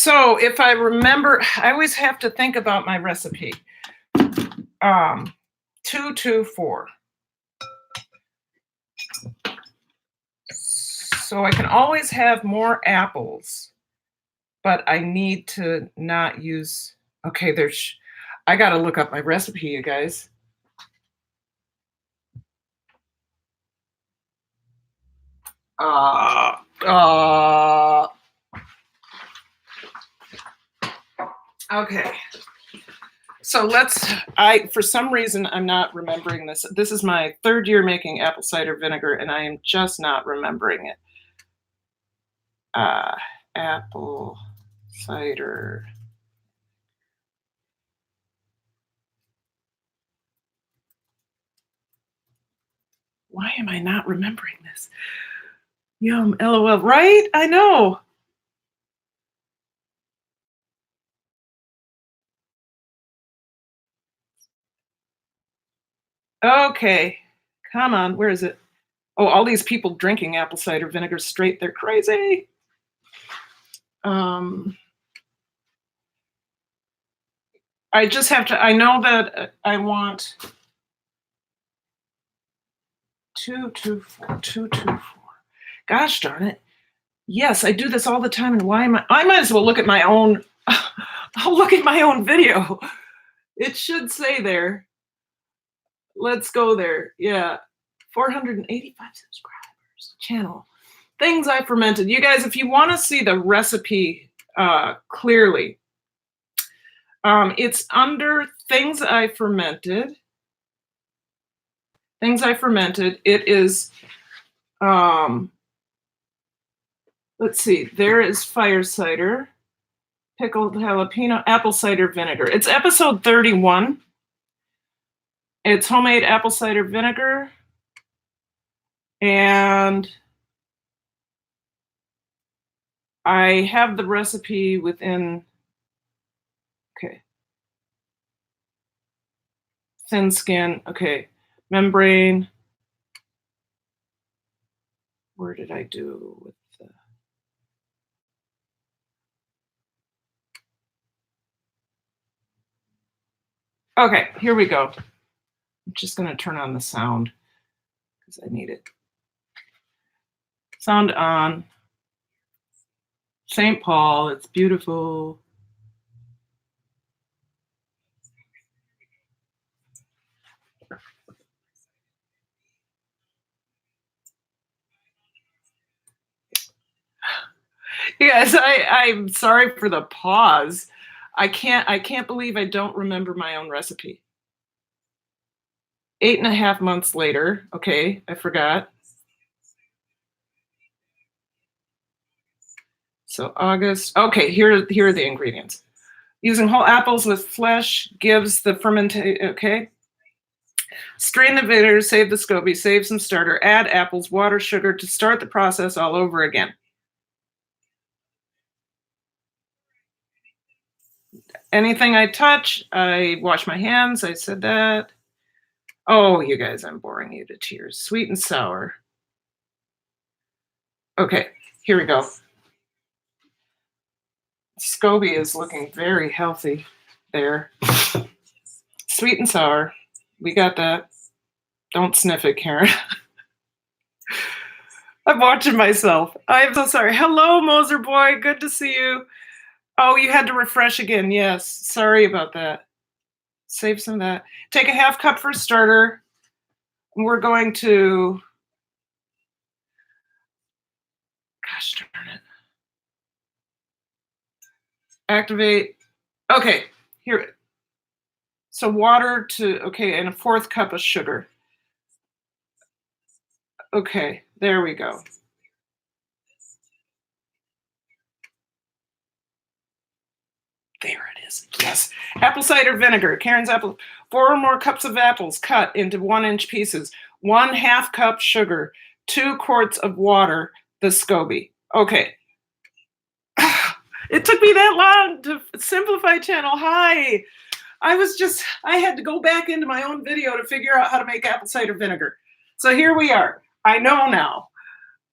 Speaker 1: So if I remember, I always have to think about my recipe. 224. So I can always have more apples, but I need to not use, okay, I got to look up my recipe, you guys. Okay. So for some reason, I'm not remembering this. This is my 3rd year making apple cider vinegar, and I am just not remembering it. Apple cider. Why am I not remembering this? Yum, LOL, right? I know. Okay, come on, where is it? Oh, all these people drinking apple cider vinegar straight, they're crazy. I just have to, I know that I want 224. Gosh darn it. Yes, I do this all the time, and why am I might as well look at my own, I'll look at my own video. It should say there. Let's go there. Yeah, 485 subscribers. Channel. Things I fermented. You guys, if you want to see the recipe clearly, it's under Things I Fermented. Things I Fermented. It is, let's see, there is fire cider, pickled jalapeno, apple cider vinegar. It's episode 31. It's homemade apple cider vinegar. And I have the recipe within, okay. Thin skin, okay. Membrane. Where did I do with the... Okay, here we go. I'm just going to turn on the sound because I need it. Sound on. St. Paul, it's beautiful. You guys, I'm sorry for the pause. I can't believe I don't remember my own recipe. 8.5 months later. Okay, I forgot. So August. Okay, here are the ingredients. Using whole apples with flesh gives the fermentation. Okay. Strain the vinegar, save the SCOBY, save some starter, add apples, water, sugar to start the process all over again. Anything I touch, I wash my hands. I said that. Oh, you guys, I'm boring you to tears. Sweet and sour. Okay, here we go. SCOBY is looking very healthy there. Sweet and sour. We got that. Don't sniff it, Karen. I'm watching myself. I'm so sorry. Hello, Moser boy. Good to see you. Oh, you had to refresh again. Yes. Sorry about that. Save some of that. Take a 1/2 cup for starter. We're going to, gosh darn it. Activate. Okay, here. So water to, okay, and a 1/4 cup of sugar. Okay, there we go. There it is. Yes. Apple cider vinegar. Karen's apple. 4 or more cups of apples cut into 1-inch pieces. 1/2 cup sugar. 2 quarts of water. The SCOBY. Okay. It took me that long to simplify channel. Hi. I had to go back into my own video to figure out how to make apple cider vinegar. So here we are. I know now.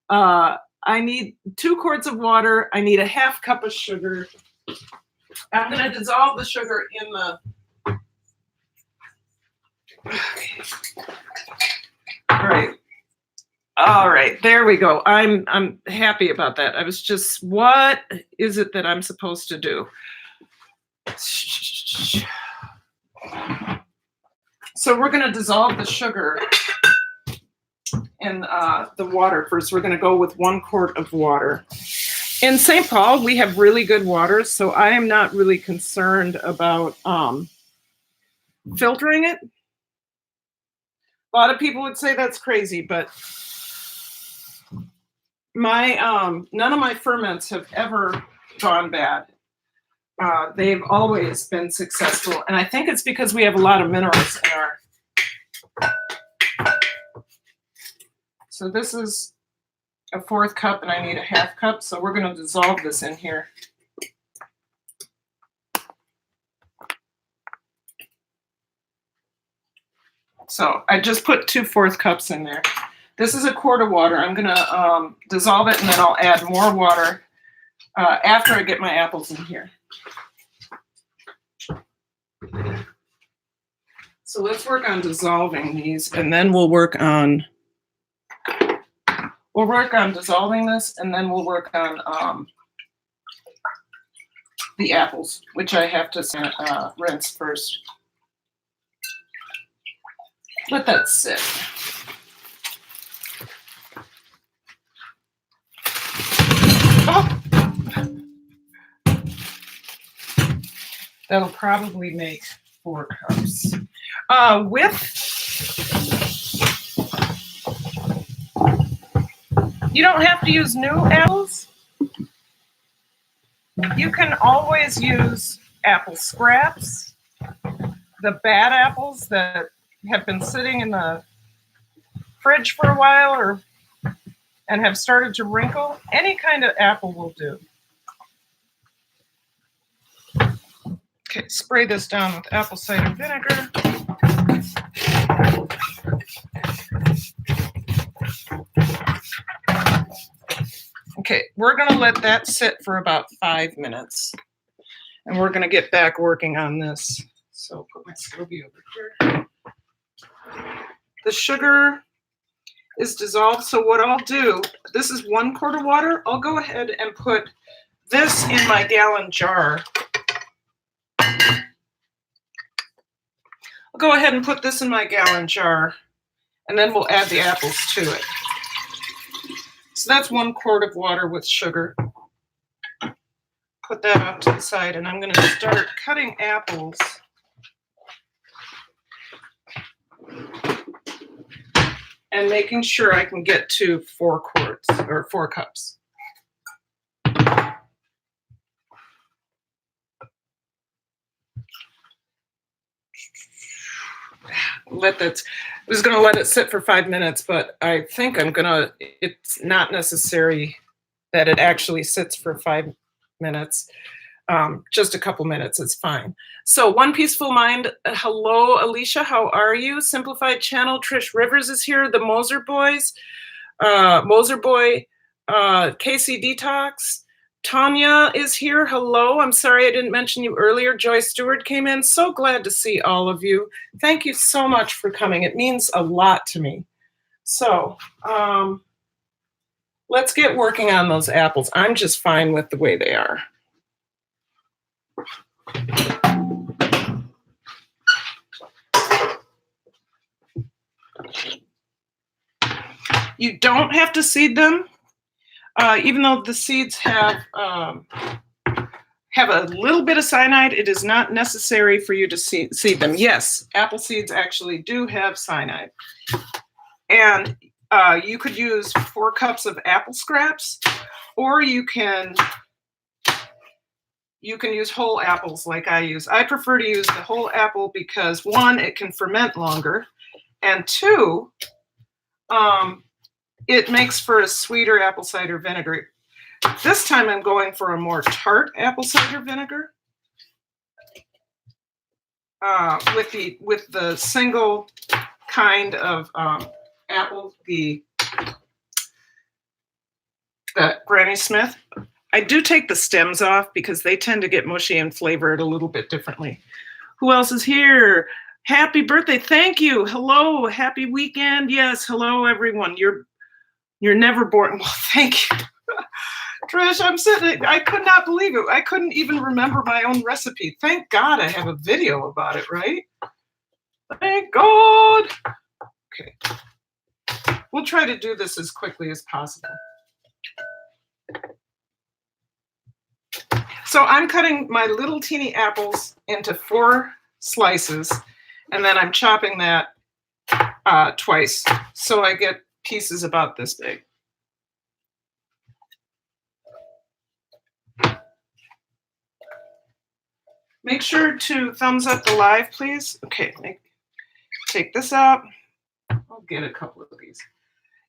Speaker 1: I need 2 quarts of water. I need a 1/2 cup of sugar. I'm going to dissolve the sugar in the. Okay. All right, there we go. I'm happy about that. I was just, what is it that I'm supposed to do? So we're going to dissolve the sugar in the water first. We're going to go with 1 quart of water. In St. Paul, we have really good water, so I am not really concerned about filtering it. A lot of people would say that's crazy, but my none of my ferments have ever gone bad. They've always been successful, and I think it's because we have a lot of minerals in our. So this is a 1/4 cup, and I need a 1/2 cup, so we're going to dissolve this in here. So I just put 2 1/4 cups in there. This is a quart of water. I'm going to dissolve it, and then I'll add more water after I get my apples in here. So let's work on dissolving these, and then we'll work on dissolving this, and then we'll work on the apples, which I have to rinse first. Let that sit. Oh! That'll probably make 4 cups. You don't have to use new apples. You can always use apple scraps, the bad apples that have been sitting in the fridge for a while and have started to wrinkle. Any kind of apple will do. Okay, spray this down with apple cider vinegar. Okay, we're going to let that sit for about 5 minutes. And we're going to get back working on this. So put my SCOBY over here. The sugar is dissolved. So what I'll do, this is 1 quart of water. I'll go ahead and put this in my gallon jar. I'll go ahead and put this in my gallon jar, and then we'll add the apples to it. So that's 1 quart of water with sugar. Put that off to the side, and I'm going to start cutting apples. And making sure I can get to 4 quarts or 4 cups. I was going to let it sit for 5 minutes, but I think it's not necessary that it actually sits for 5 minutes. Just a couple minutes is fine. So One Peaceful Mind, hello, Alicia, how are you? Simplified Channel, Trish Rivers is here. The Moser Boys, Moser Boy, Casey Detox, Tanya is here. Hello, I'm sorry I didn't mention you earlier. Joy Stewart came in. So glad to see all of you. Thank you so much for coming. It means a lot to me. So let's get working on those apples. I'm just fine with the way they are. You don't have to seed them, even though the seeds have a little bit of cyanide. It is not necessary for you to seed them. Yes, apple seeds actually do have cyanide, and you could use 4 cups of apple scraps, or you can use whole apples like I use. I prefer to use the whole apple because 1, it can ferment longer, and 2, it makes for a sweeter apple cider vinegar. This time I'm going for a more tart apple cider vinegar with the single kind of apple, the Granny Smith I do take the stems off because they tend to get mushy and flavor it a little bit differently. Who else is here? Happy birthday. Thank you. Hello. Happy weekend. Yes. Hello, everyone. You're never bored. Well, thank you. Trish, I'm sitting, I could not believe it. I couldn't even remember my own recipe. Thank God I have a video about it, right? Thank God. Okay. We'll try to do this as quickly as possible. So I'm cutting my little teeny apples into 4 slices, and then I'm chopping that twice. So I get pieces about this big. Make sure to thumbs up the live, please. Okay, take this out. I'll get a couple of these.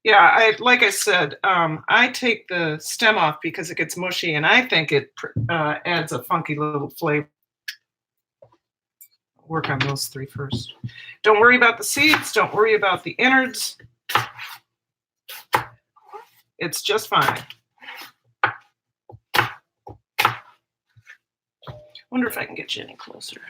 Speaker 1: Yeah, like I said, I take the stem off because it gets mushy, and I think it adds a funky little flavor. Work on those 3 first. Don't worry about the seeds. Don't worry about the innards. It's just fine. Wonder if I can get you any closer.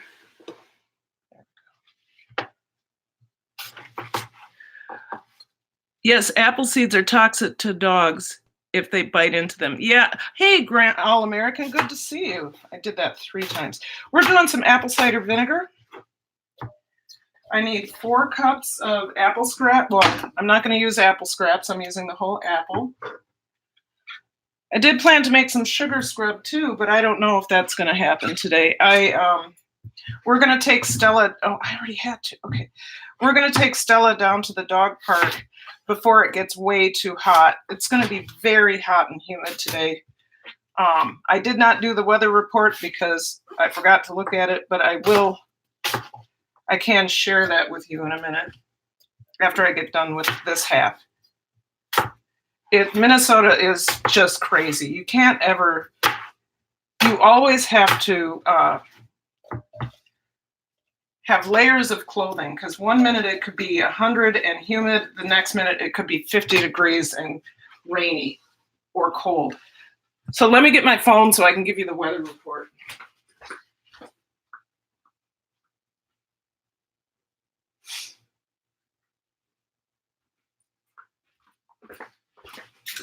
Speaker 1: Yes, apple seeds are toxic to dogs if they bite into them. Yeah. Hey, Grant All-American, good to see you. I did that 3 times. We're doing some apple cider vinegar. I need 4 cups of apple scrap. Well, I'm not going to use apple scraps. I'm using the whole apple. I did plan to make some sugar scrub too, but I don't know if that's going to happen today. We're going to take Stella. Oh, I already had to. Okay. We're going to take Stella down to the dog park before it gets way too hot. It's going to be very hot and humid today. I did not do the weather report because I forgot to look at it, but I will. I can share that with you in a minute after I get done with this half. Minnesota is just crazy. You can't ever, you always have to have layers of clothing, because one minute it could be 100 and humid, the next minute it could be 50 degrees and rainy or cold. So let me get my phone so I can give you the weather report.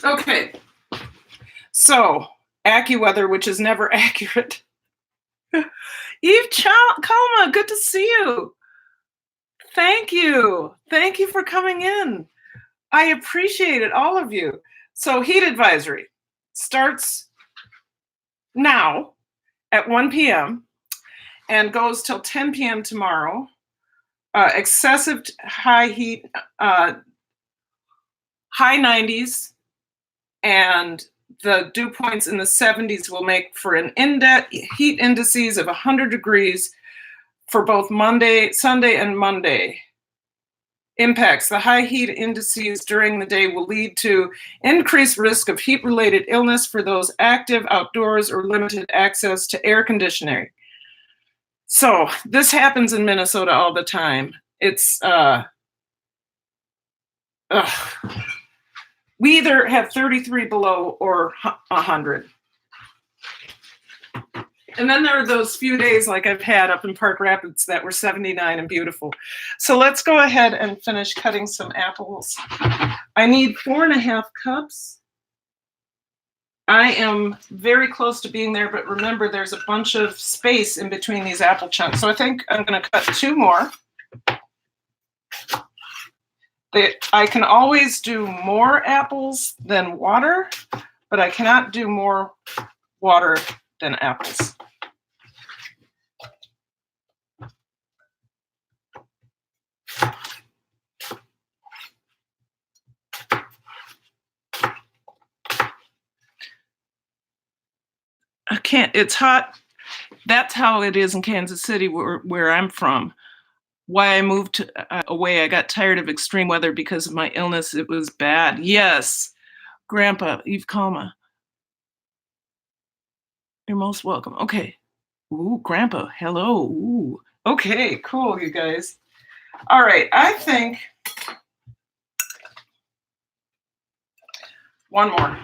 Speaker 1: Okay, so AccuWeather, which is never accurate. Eve Kalma, good to see you. Thank you. Thank you for coming in. I appreciate it, all of you. So heat advisory starts now at 1 p.m. and goes till 10 p.m. tomorrow. Excessive high heat, high 90s, and the dew points in the 70s will make for an heat indices of 100 degrees for both Sunday and Monday. Impacts. The high heat indices during the day will lead to increased risk of heat-related illness for those active outdoors or limited access to air conditioning. So this happens in Minnesota all the time. It's we either have 33 below or 100. And then there are those few days like I've had up in Park Rapids that were 79 and beautiful. So let's go ahead and finish cutting some apples. I need 4.5 cups. I am very close to being there, but remember there's a bunch of space in between these apple chunks. So I think I'm going to cut 2 more. I can always do more apples than water, but I cannot do more water than apples. I can't, it's hot. That's how it is in Kansas City, where I'm from. Why I moved away, I got tired of extreme weather because of my illness. It was bad. Yes, Grandpa, Eve Kalma. You're most welcome. Okay. Ooh, Grandpa, hello. Ooh. Okay, cool, you guys. All right, I think one more.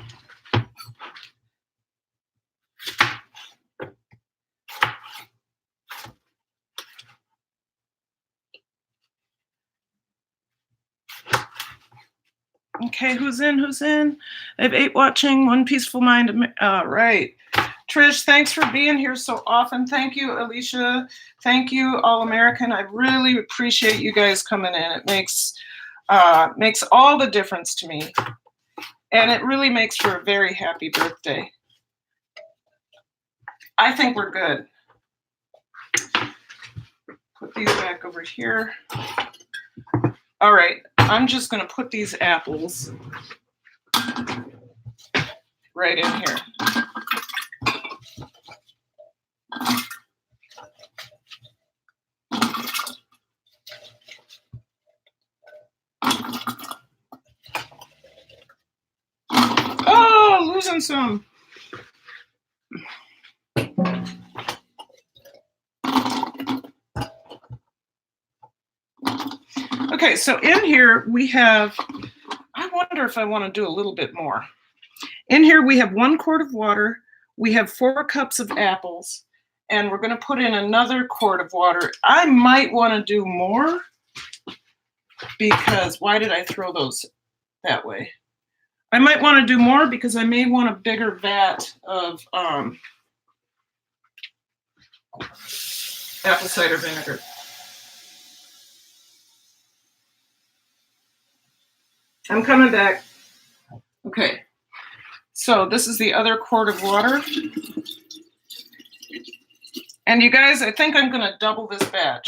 Speaker 1: Okay, who's in? Who's in? I have 8 watching, 1 peaceful mind. Right. Trish, thanks for being here so often. Thank you, Alicia. Thank you, All American. I really appreciate you guys coming in. It makes all the difference to me. And it really makes for a very happy birthday. I think we're good. Put these back over here. All right, I'm just going to put these apples right in here. Oh, losing some. Okay, so in here we have, I wonder if I want to do a little bit more. In here we have 1 quart of water, we have 4 cups of apples, and we're going to put in another quart of water. I might want to do more because, why did I throw those that way? I might want to do more because I may want a bigger vat of apple cider vinegar. I'm coming back. Okay, so this is the other quart of water. And you guys, I think I'm going to double this batch.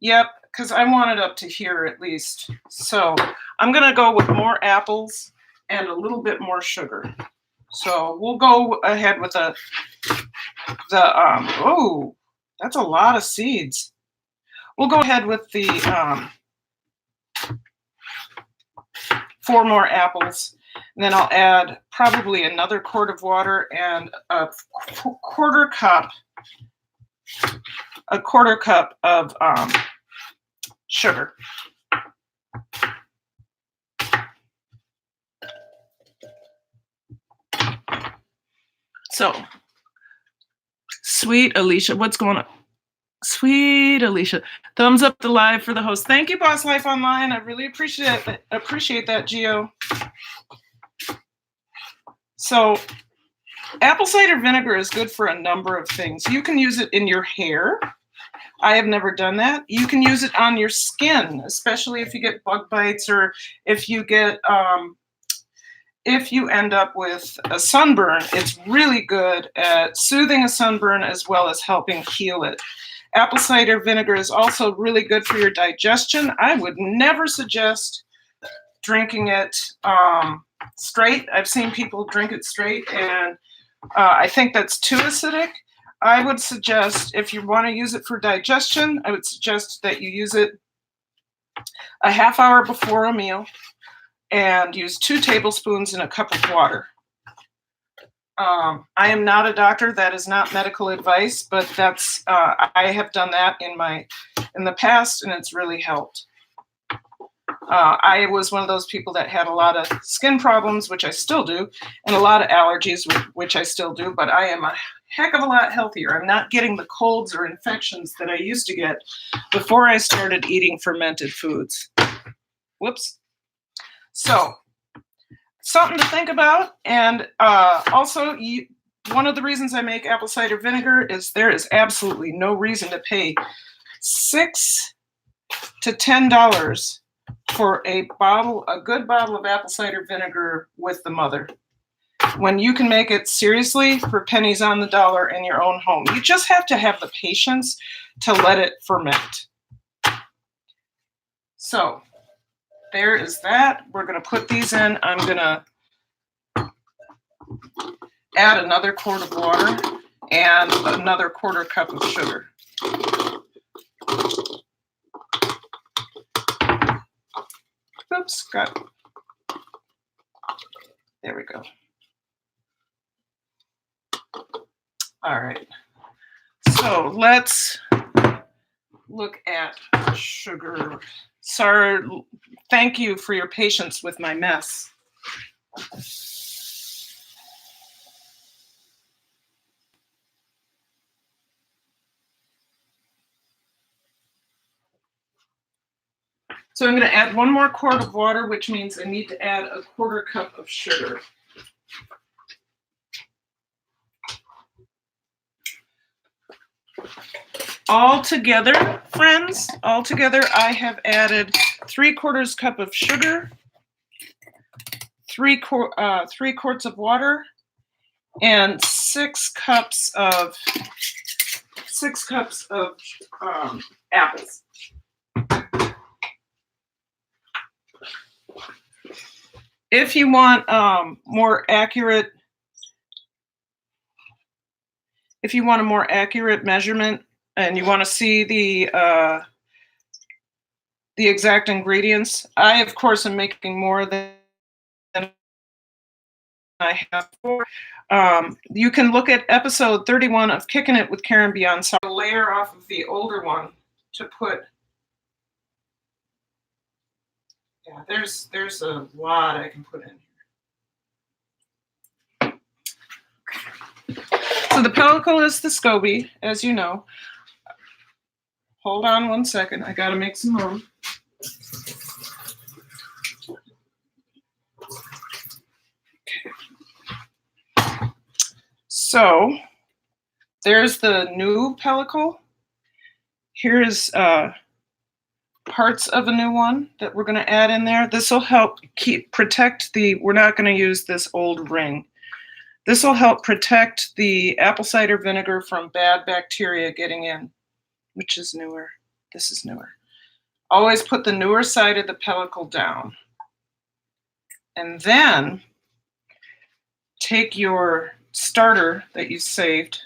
Speaker 1: Yep, because I want it up to here at least. So I'm going to go with more apples and a little bit more sugar. So we'll go ahead with oh, that's a lot of seeds. We'll go ahead with the 4 more apples, and then I'll add probably another quart of water and a quarter cup of sugar. So, sweet Alicia, what's going on? Sweet Alicia, thumbs up the live for the host. Thank you, Boss Life Online. I really appreciate that, Gio. So, apple cider vinegar is good for a number of things. You can use it in your hair. I have never done that. You can use it on your skin, especially if you get bug bites or if you get if you end up with a sunburn. It's really good at soothing a sunburn as well as helping heal it. Apple cider vinegar is also really good for your digestion. I would never suggest drinking it straight. I've seen people drink it straight, and I think that's too acidic. I would suggest, if you want to use it for digestion, I would suggest that you use it a half hour before a meal and use 2 tablespoons in a cup of water. I am not a doctor. That is not medical advice, but that's I have done that in the past, and it's really helped. I was one of those people that had a lot of skin problems, which I still do, and a lot of allergies, which I still do, but I am a heck of a lot healthier. I'm not getting the colds or infections that I used to get before I started eating fermented foods. Whoops. So, something to think about. And also, one of the reasons I make apple cider vinegar is there is absolutely no reason to pay $6 to $10 for a good bottle of apple cider vinegar with the mother, when you can make it seriously for pennies on the dollar in your own home. You just have to have the patience to let it ferment. So there is that. We're going to put these in. I'm going to add another quart of water and another quarter cup of sugar. Oops, there we go. All right, so let's look at sugar. Sorry, thank you for your patience with my mess. So I'm going to add 1 more quart of water, which means I need to add a 1/4 cup of sugar. All together, friends, I have added 3/4 cup of sugar, 3 quarts of water, and 6 cups of apples. If you want more accurate, if you want a more accurate measurement and you want to see the exact ingredients, I of course am making more than I have before. You can look at episode 31 of Kicking It with Karen Beyond. So I'll layer off of the older one to put. Yeah, there's a lot I can put in here. So the pellicle is the SCOBY, as you know. Hold on 1 second. I got to make some room. Okay. So there's the new pellicle. Here's parts of a new one that we're going to add in there. This will help protect we're not going to use this old ring. This will help protect the apple cider vinegar from bad bacteria getting in, which is newer. This is newer. Always put the newer side of the pellicle down. And then take your starter that you saved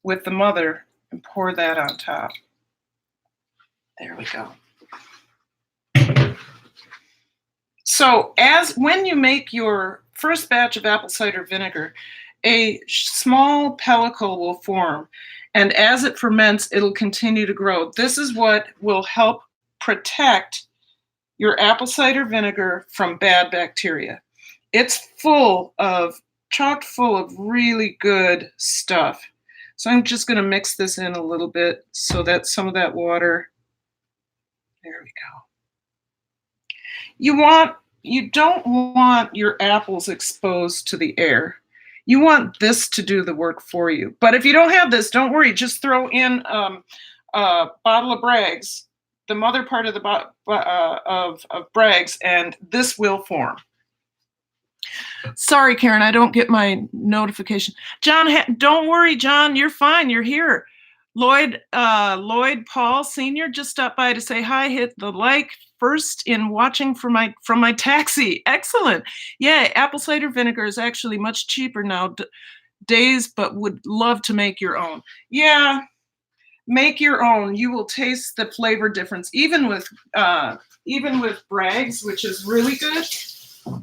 Speaker 1: with the mother and pour that on top. There we go. So when you make your first batch of apple cider vinegar, a small pellicle will form. And as it ferments, it'll continue to grow. This is what will help protect your apple cider vinegar from bad bacteria. It's chock full of really good stuff. So I'm just going to mix this in a little bit so that some of that water. There we go. You don't want your apples exposed to the air. You want this to do the work for you. But if you don't have this, don't worry. Just throw in a bottle of Bragg's, the mother part of the of Bragg's, and this will form. Sorry, Karen, I don't get my notification. John, don't worry, John. You're fine. You're here. Lloyd Paul Sr. just stopped by to say hi. Hit the like first in watching from my taxi. Excellent. Yeah, apple cider vinegar is actually much cheaper now days, but would love to make your own. Yeah, make your own. You will taste the flavor difference. Even with Bragg's, which is really good.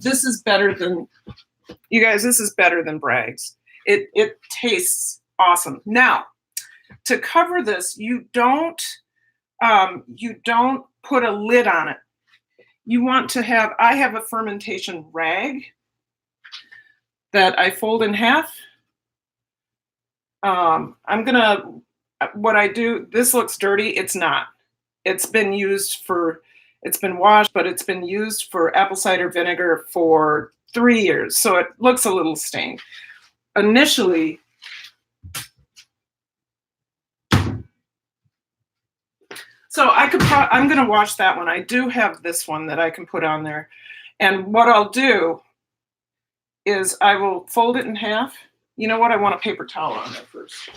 Speaker 1: This is better than, you guys, this is better than Bragg's. It tastes awesome. Now, to cover this, you don't put a lid on it. You want to have, I have a fermentation rag that I fold in half. What I do, this looks dirty. It's not. It's been washed, but it's been used for apple cider vinegar for 3 years. So it looks a little stained. Initially, so I'm going to wash that one. I do have this one that I can put on there. And what I'll do is I will fold it in half. You know what? I want a paper towel on there first.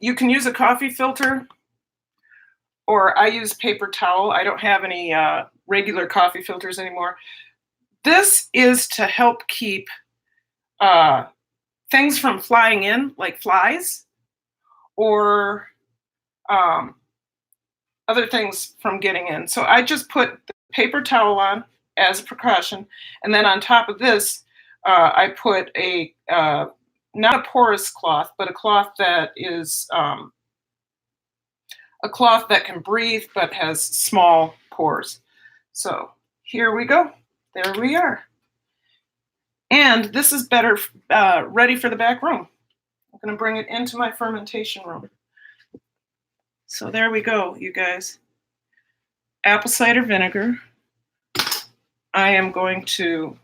Speaker 1: You can use a coffee filter, or I use paper towel. I don't have any regular coffee filters anymore. This is to help keep things from flying in, like flies, or other things from getting in. So I just put the paper towel on as a precaution, and then on top of this, I put not a porous cloth, but a cloth that is a cloth that can breathe but has small pores. So here we go. There we are. And this is better, ready for the back room. I'm going to bring it into my fermentation room. So there we go, you guys. Apple cider vinegar. I am going to,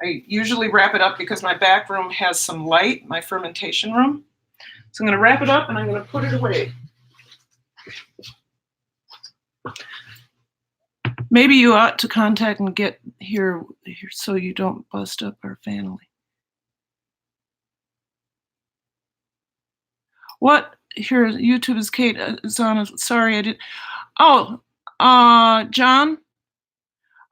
Speaker 1: I usually wrap it up because my back room has some light, my fermentation room. So I'm going to wrap it up and I'm going to put it away. Maybe you ought to contact and get here so you don't bust up our family. What? Here, YouTube is Kate Zana. Sorry, I did. Oh, John,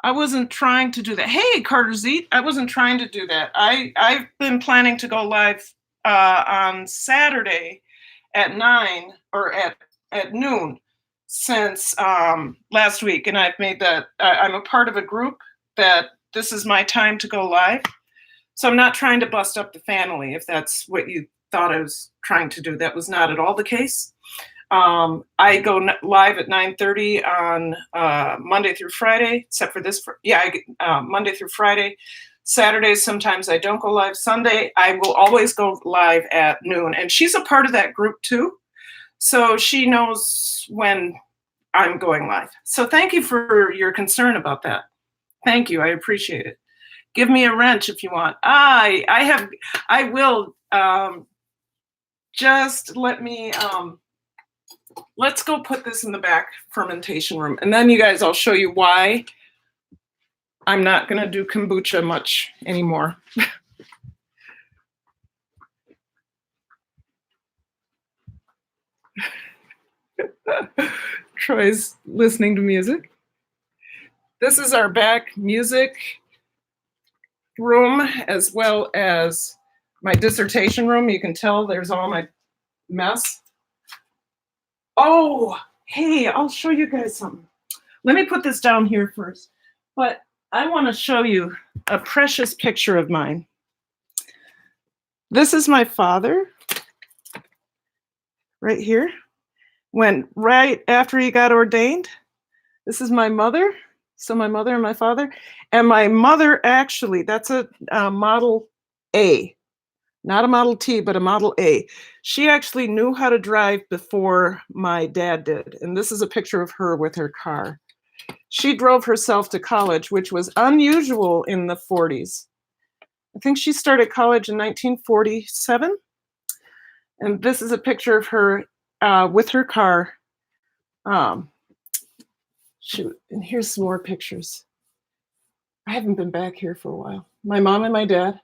Speaker 1: I wasn't trying to do that. Hey, Carter Z, I wasn't trying to do that. I've been planning to go live on Saturday at 9 or at noon since last week, and I've made that. I'm a part of a group that this is my time to go live. So I'm not trying to bust up the family, if that's what you thought I was trying to do. That was not at all the case. I go live at 9:30 on Monday through Friday, except for this. Monday through Friday. Saturdays, sometimes I don't go live. Sunday, I will always go live at noon. And she's a part of that group too. So she knows when I'm going live. So thank you for your concern about that. Thank you. I appreciate it. Give me a wrench if you want. I will. Just let me, let's go put this in the back fermentation room. And then you guys, I'll show you why I'm not going to do kombucha much anymore. Troy's listening to music. This is our back music room as well as my dissertation room. You can tell there's all my mess. Oh, hey, I'll show you guys something. Let me put this down here first. But I want to show you a precious picture of mine. This is my father right here. When right after he got ordained. This is my mother. So my mother and my father. And my mother actually, that's a Model A. Not a Model T, but a Model A. She actually knew how to drive before my dad did. And this is a picture of her with her car. She drove herself to college, which was unusual in the 40s. I think she started college in 1947. And this is a picture of her with her car. Shoot, and here's some more pictures. I haven't been back here for a while. My mom and my dad.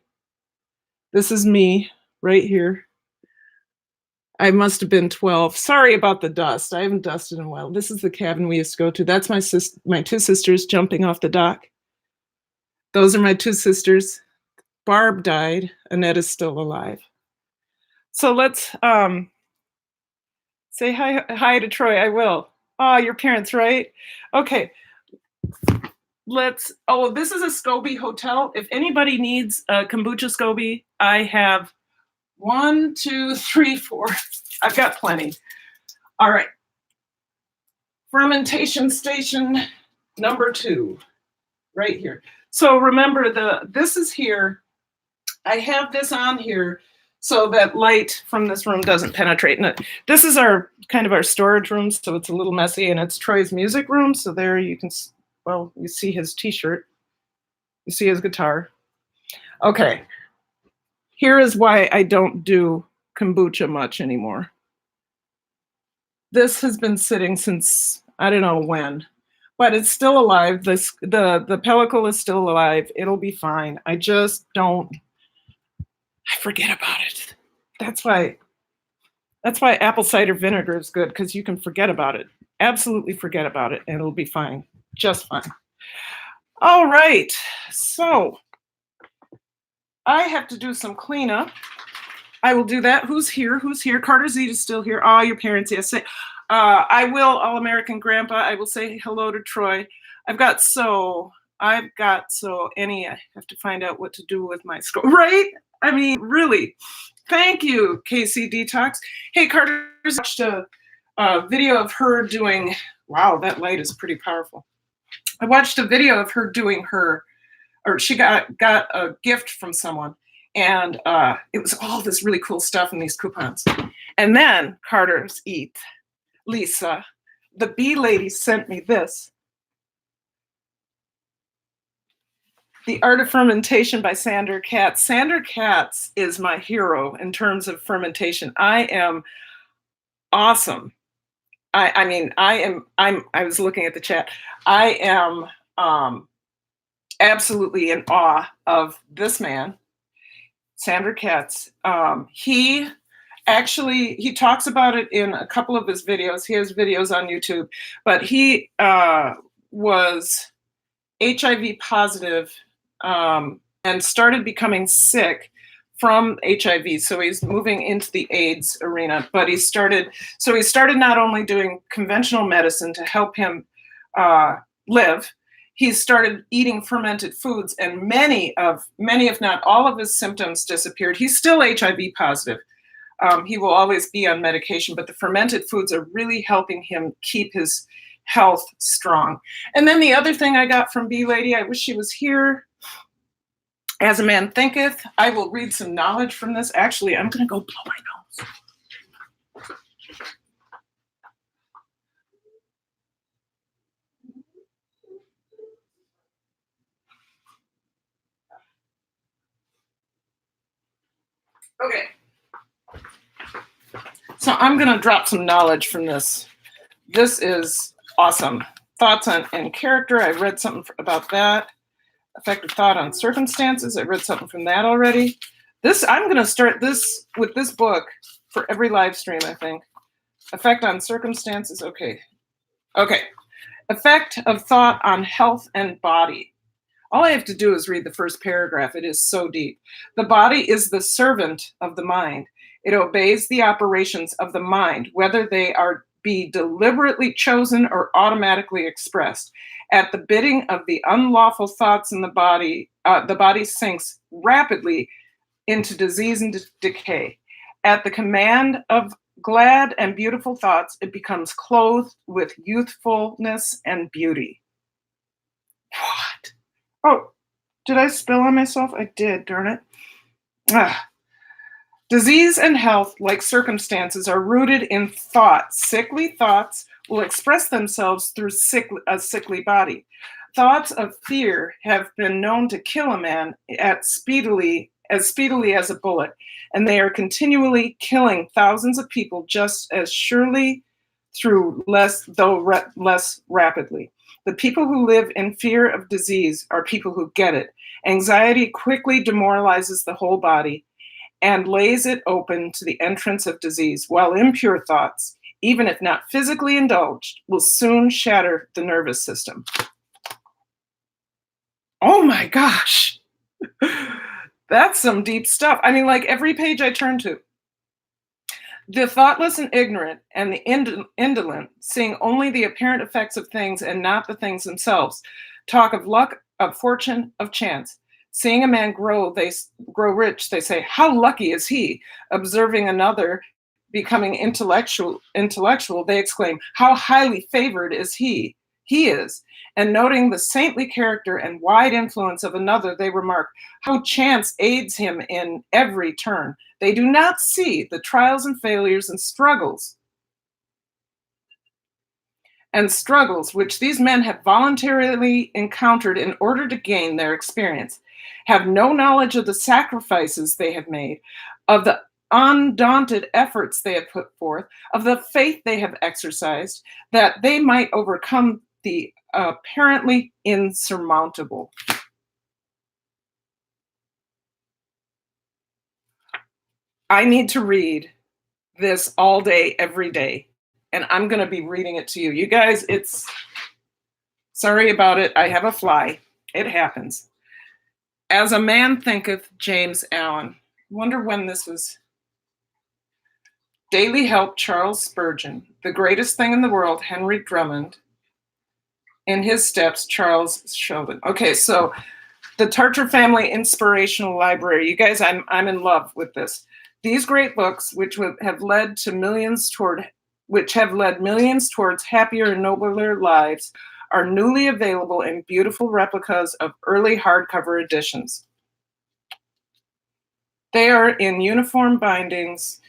Speaker 1: This is me right here. I must have been 12. Sorry about the dust. I haven't dusted in a while. This is the cabin we used to go to. That's my two sisters jumping off the dock. Those are my two sisters. Barb died. Annette is still alive. So let's say hi to Troy. I will. Oh, your parents, right? Okay. This is a SCOBY hotel. If anybody needs a kombucha SCOBY, I have 1, 2, 3, 4. I've got plenty. All right. Fermentation station number 2, right here. So remember, this is here. I have this on here so that light from this room doesn't penetrate. And this is our kind of our storage room, so it's a little messy, and it's Troy's music room. So there you can. Well, you see his t-shirt. You see his guitar. Okay. Here is why I don't do kombucha much anymore. This has been sitting since I don't know when, but it's still alive. The pellicle is still alive. It'll be fine. I just don't. I forget about it. That's why apple cider vinegar is good, because you can forget about it. Absolutely forget about it, and it'll be fine. Just fine. All right, so I have to do some cleanup. I will do that. Who's here? Who's here? Carter Z is still here. Oh, your parents, yes. I will, All-American Grandpa. I will say hello to Troy. I've got Annie, I have to find out what to do with my score. Right? I mean, really. Thank you, KC Detox. Hey, Carter's watched a video of her doing, wow, that light is pretty powerful. I watched a video of her doing her or she got a gift from someone, and it was all this really cool stuff in these coupons. And then Carter's Lisa, the bee lady, sent me this. The Art of Fermentation by Sandra Katz. Sandra Katz is my hero in terms of fermentation. I am awesome. I was looking at the chat. I am absolutely in awe of this man, Sandra Katz. He talks about it in a couple of his videos. He has videos on YouTube, but he was HIV positive and started becoming sick from HIV. So he's moving into the AIDS arena, but he started not only doing conventional medicine to help him live, he started eating fermented foods, and many, if not all of his symptoms disappeared. He's still HIV positive. He will always be on medication, but the fermented foods are really helping him keep his health strong. And then the other thing I got from Bee Lady, I wish she was here. As a Man Thinketh. I will read some knowledge from this. Actually, I'm going to go blow my nose. Okay. So I'm going to drop some knowledge from this. This is awesome. Thoughts on character. I read something about that. Effective thought on circumstances. I read something from that already. I'm going to start this with this book for every live stream, I think. Effect on circumstances. Okay. Effect of thought on health and body. All I have to do is read the first paragraph. It is so deep. The body is the servant of the mind. It obeys the operations of the mind, whether they be deliberately chosen or automatically expressed. At the bidding of the unlawful thoughts in the body sinks rapidly into disease and decay. At the command of glad and beautiful thoughts, it becomes clothed with youthfulness and beauty. What? Oh, did I spill on myself? I did, darn it. Disease and health, like circumstances, are rooted in thought. Sickly thoughts will express themselves through a sickly body. Thoughts of fear have been known to kill a man as speedily as a bullet, and they are continually killing thousands of people just as surely, through less rapidly. The people who live in fear of disease are people who get it. Anxiety quickly demoralizes the whole body and lays it open to the entrance of disease, while impure thoughts, even if not physically indulged, will soon shatter the nervous system. Oh my gosh. That's some deep stuff. I mean, like every page I turn to. The thoughtless and ignorant and the indolent, seeing only the apparent effects of things and not the things themselves, talk of luck, of fortune, of chance. Seeing a man grow rich, they say, how lucky is he? Observing another becoming intellectual, they exclaim, how highly favored is he? He is. And noting the saintly character and wide influence of another, they remark, how chance aids him in every turn. They do not see the trials and failures and struggles which these men have voluntarily encountered in order to gain their experience, have no knowledge of the sacrifices they have made, of the undaunted efforts they have put forth, of the faith they have exercised, that they might overcome the apparently insurmountable. I need to read this all day, every day, and I'm going to be reading it to you. You guys, sorry about it. I have a fly. It happens. As a Man Thinketh, James Allen. Wonder when this was. Daily Help, Charles Spurgeon. The Greatest Thing in the World, Henry Drummond. In His Steps, Charles Sheldon. Okay, so the Tartar Family Inspirational Library. You guys, I'm in love with this. These great books, which have led millions towards happier and nobler lives, are newly available in beautiful replicas of early hardcover editions. They are in uniform bindings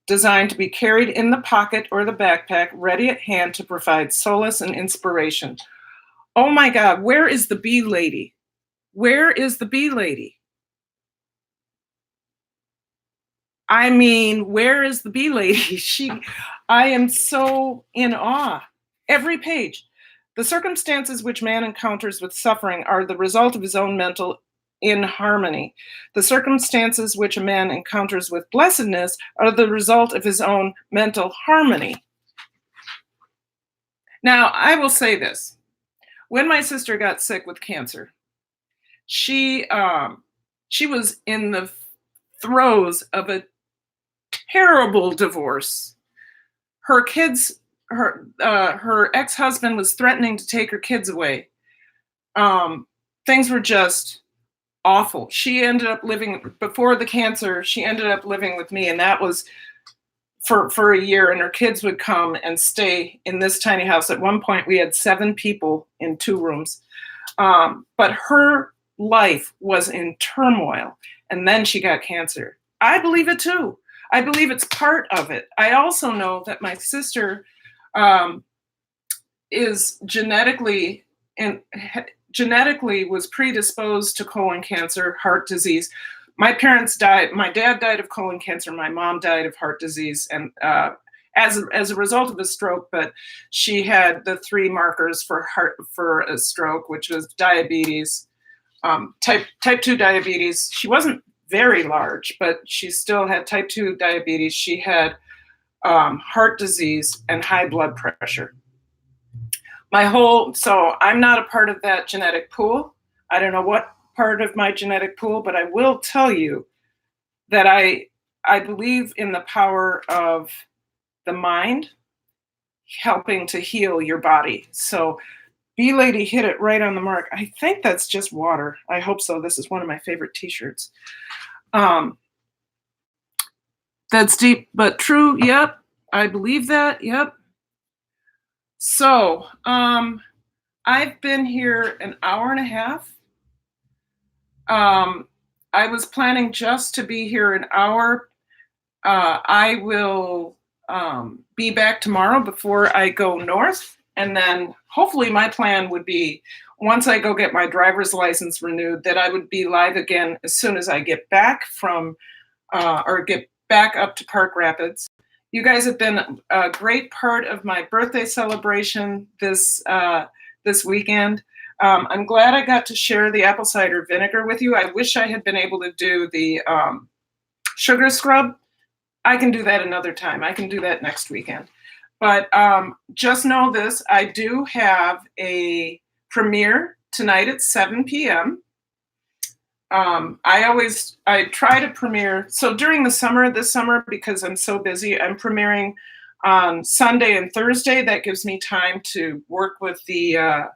Speaker 1: designed to be carried in the pocket or the backpack, ready at hand to provide solace and inspiration. Oh my God, where is the bee lady? Where is the bee lady? I mean, where is the bee lady? I am so in awe. Every page. The circumstances which man encounters with suffering are the result of his own mental inharmony. The circumstances which a man encounters with blessedness are the result of his own mental harmony. Now, I will say this. When my sister got sick with cancer, she was in the throes of a terrible divorce. Her kids, her ex-husband was threatening to take her kids away. Things were just awful. She ended up living, before the cancer, she ended up living with me, and that was for a year, and her kids would come and stay in this tiny house. At one point, we had 7 people in 2 rooms. But her life was in turmoil, and then she got cancer. I believe it too. I believe it's part of it. I also know that my sister is genetically was predisposed to colon cancer, heart disease. My parents died. My dad died of colon cancer. My mom died of heart disease, and as a result of a stroke. But she had the 3 markers for a stroke, which was diabetes, type 2 diabetes. She wasn't very large, but she still had type 2 diabetes. She had heart disease and high blood pressure. So I'm not a part of that genetic pool. I don't know what part of my genetic pool, but I will tell you that I believe in the power of the mind helping to heal your body. So Bee Lady hit it right on the mark. I think that's just water. I hope so. This is one of my favorite t-shirts. That's deep but true. Yep. I believe that. Yep. So I've been here an hour and a half. I was planning just to be here an hour. I will be back tomorrow before I go north. And then hopefully my plan would be, once I go get my driver's license renewed, that I would be live again as soon as I get back from, or get back up to Park Rapids. You guys have been a great part of my birthday celebration this weekend. I'm glad I got to share the apple cider vinegar with you. I wish I had been able to do the sugar scrub. I can do that another time. I can do that next weekend. But just know this, I do have a premiere tonight at 7 p.m. I try to premiere. So during this summer, because I'm so busy, I'm premiering on Sunday and Thursday. That gives me time to work with the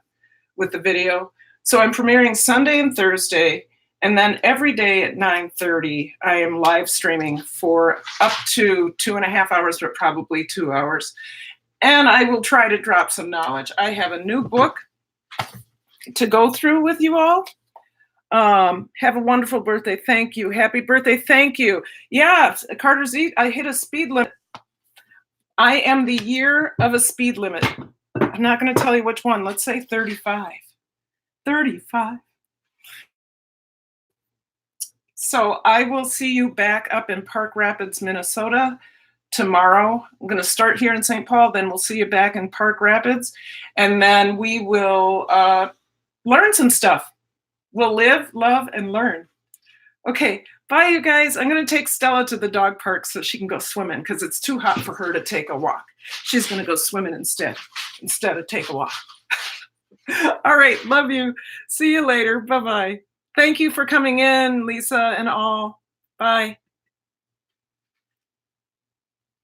Speaker 1: video. So I'm premiering Sunday and Thursday, and then every day at 9:30, I am live streaming for up to 2.5 hours, but probably 2 hours. And I will try to drop some knowledge. I have a new book to go through with you all. Have a wonderful birthday. Thank you. Happy birthday. Thank you. Yeah, Carter's Eat. I hit a speed limit. I am the year of a speed limit. I'm not going to tell you which one. Let's say 35. 35. So I will see you back up in Park Rapids, Minnesota tomorrow. I'm going to start here in St. Paul, then we'll see you back in Park Rapids, and then we will learn some stuff. We'll live, love, and learn. Okay, bye, you guys. I'm going to take Stella to the dog park so she can go swimming because it's too hot for her to take a walk. She's going to go swimming instead of take a walk. All right, love you. See you later. Bye-bye. Thank you for coming in, Lisa and all. Bye.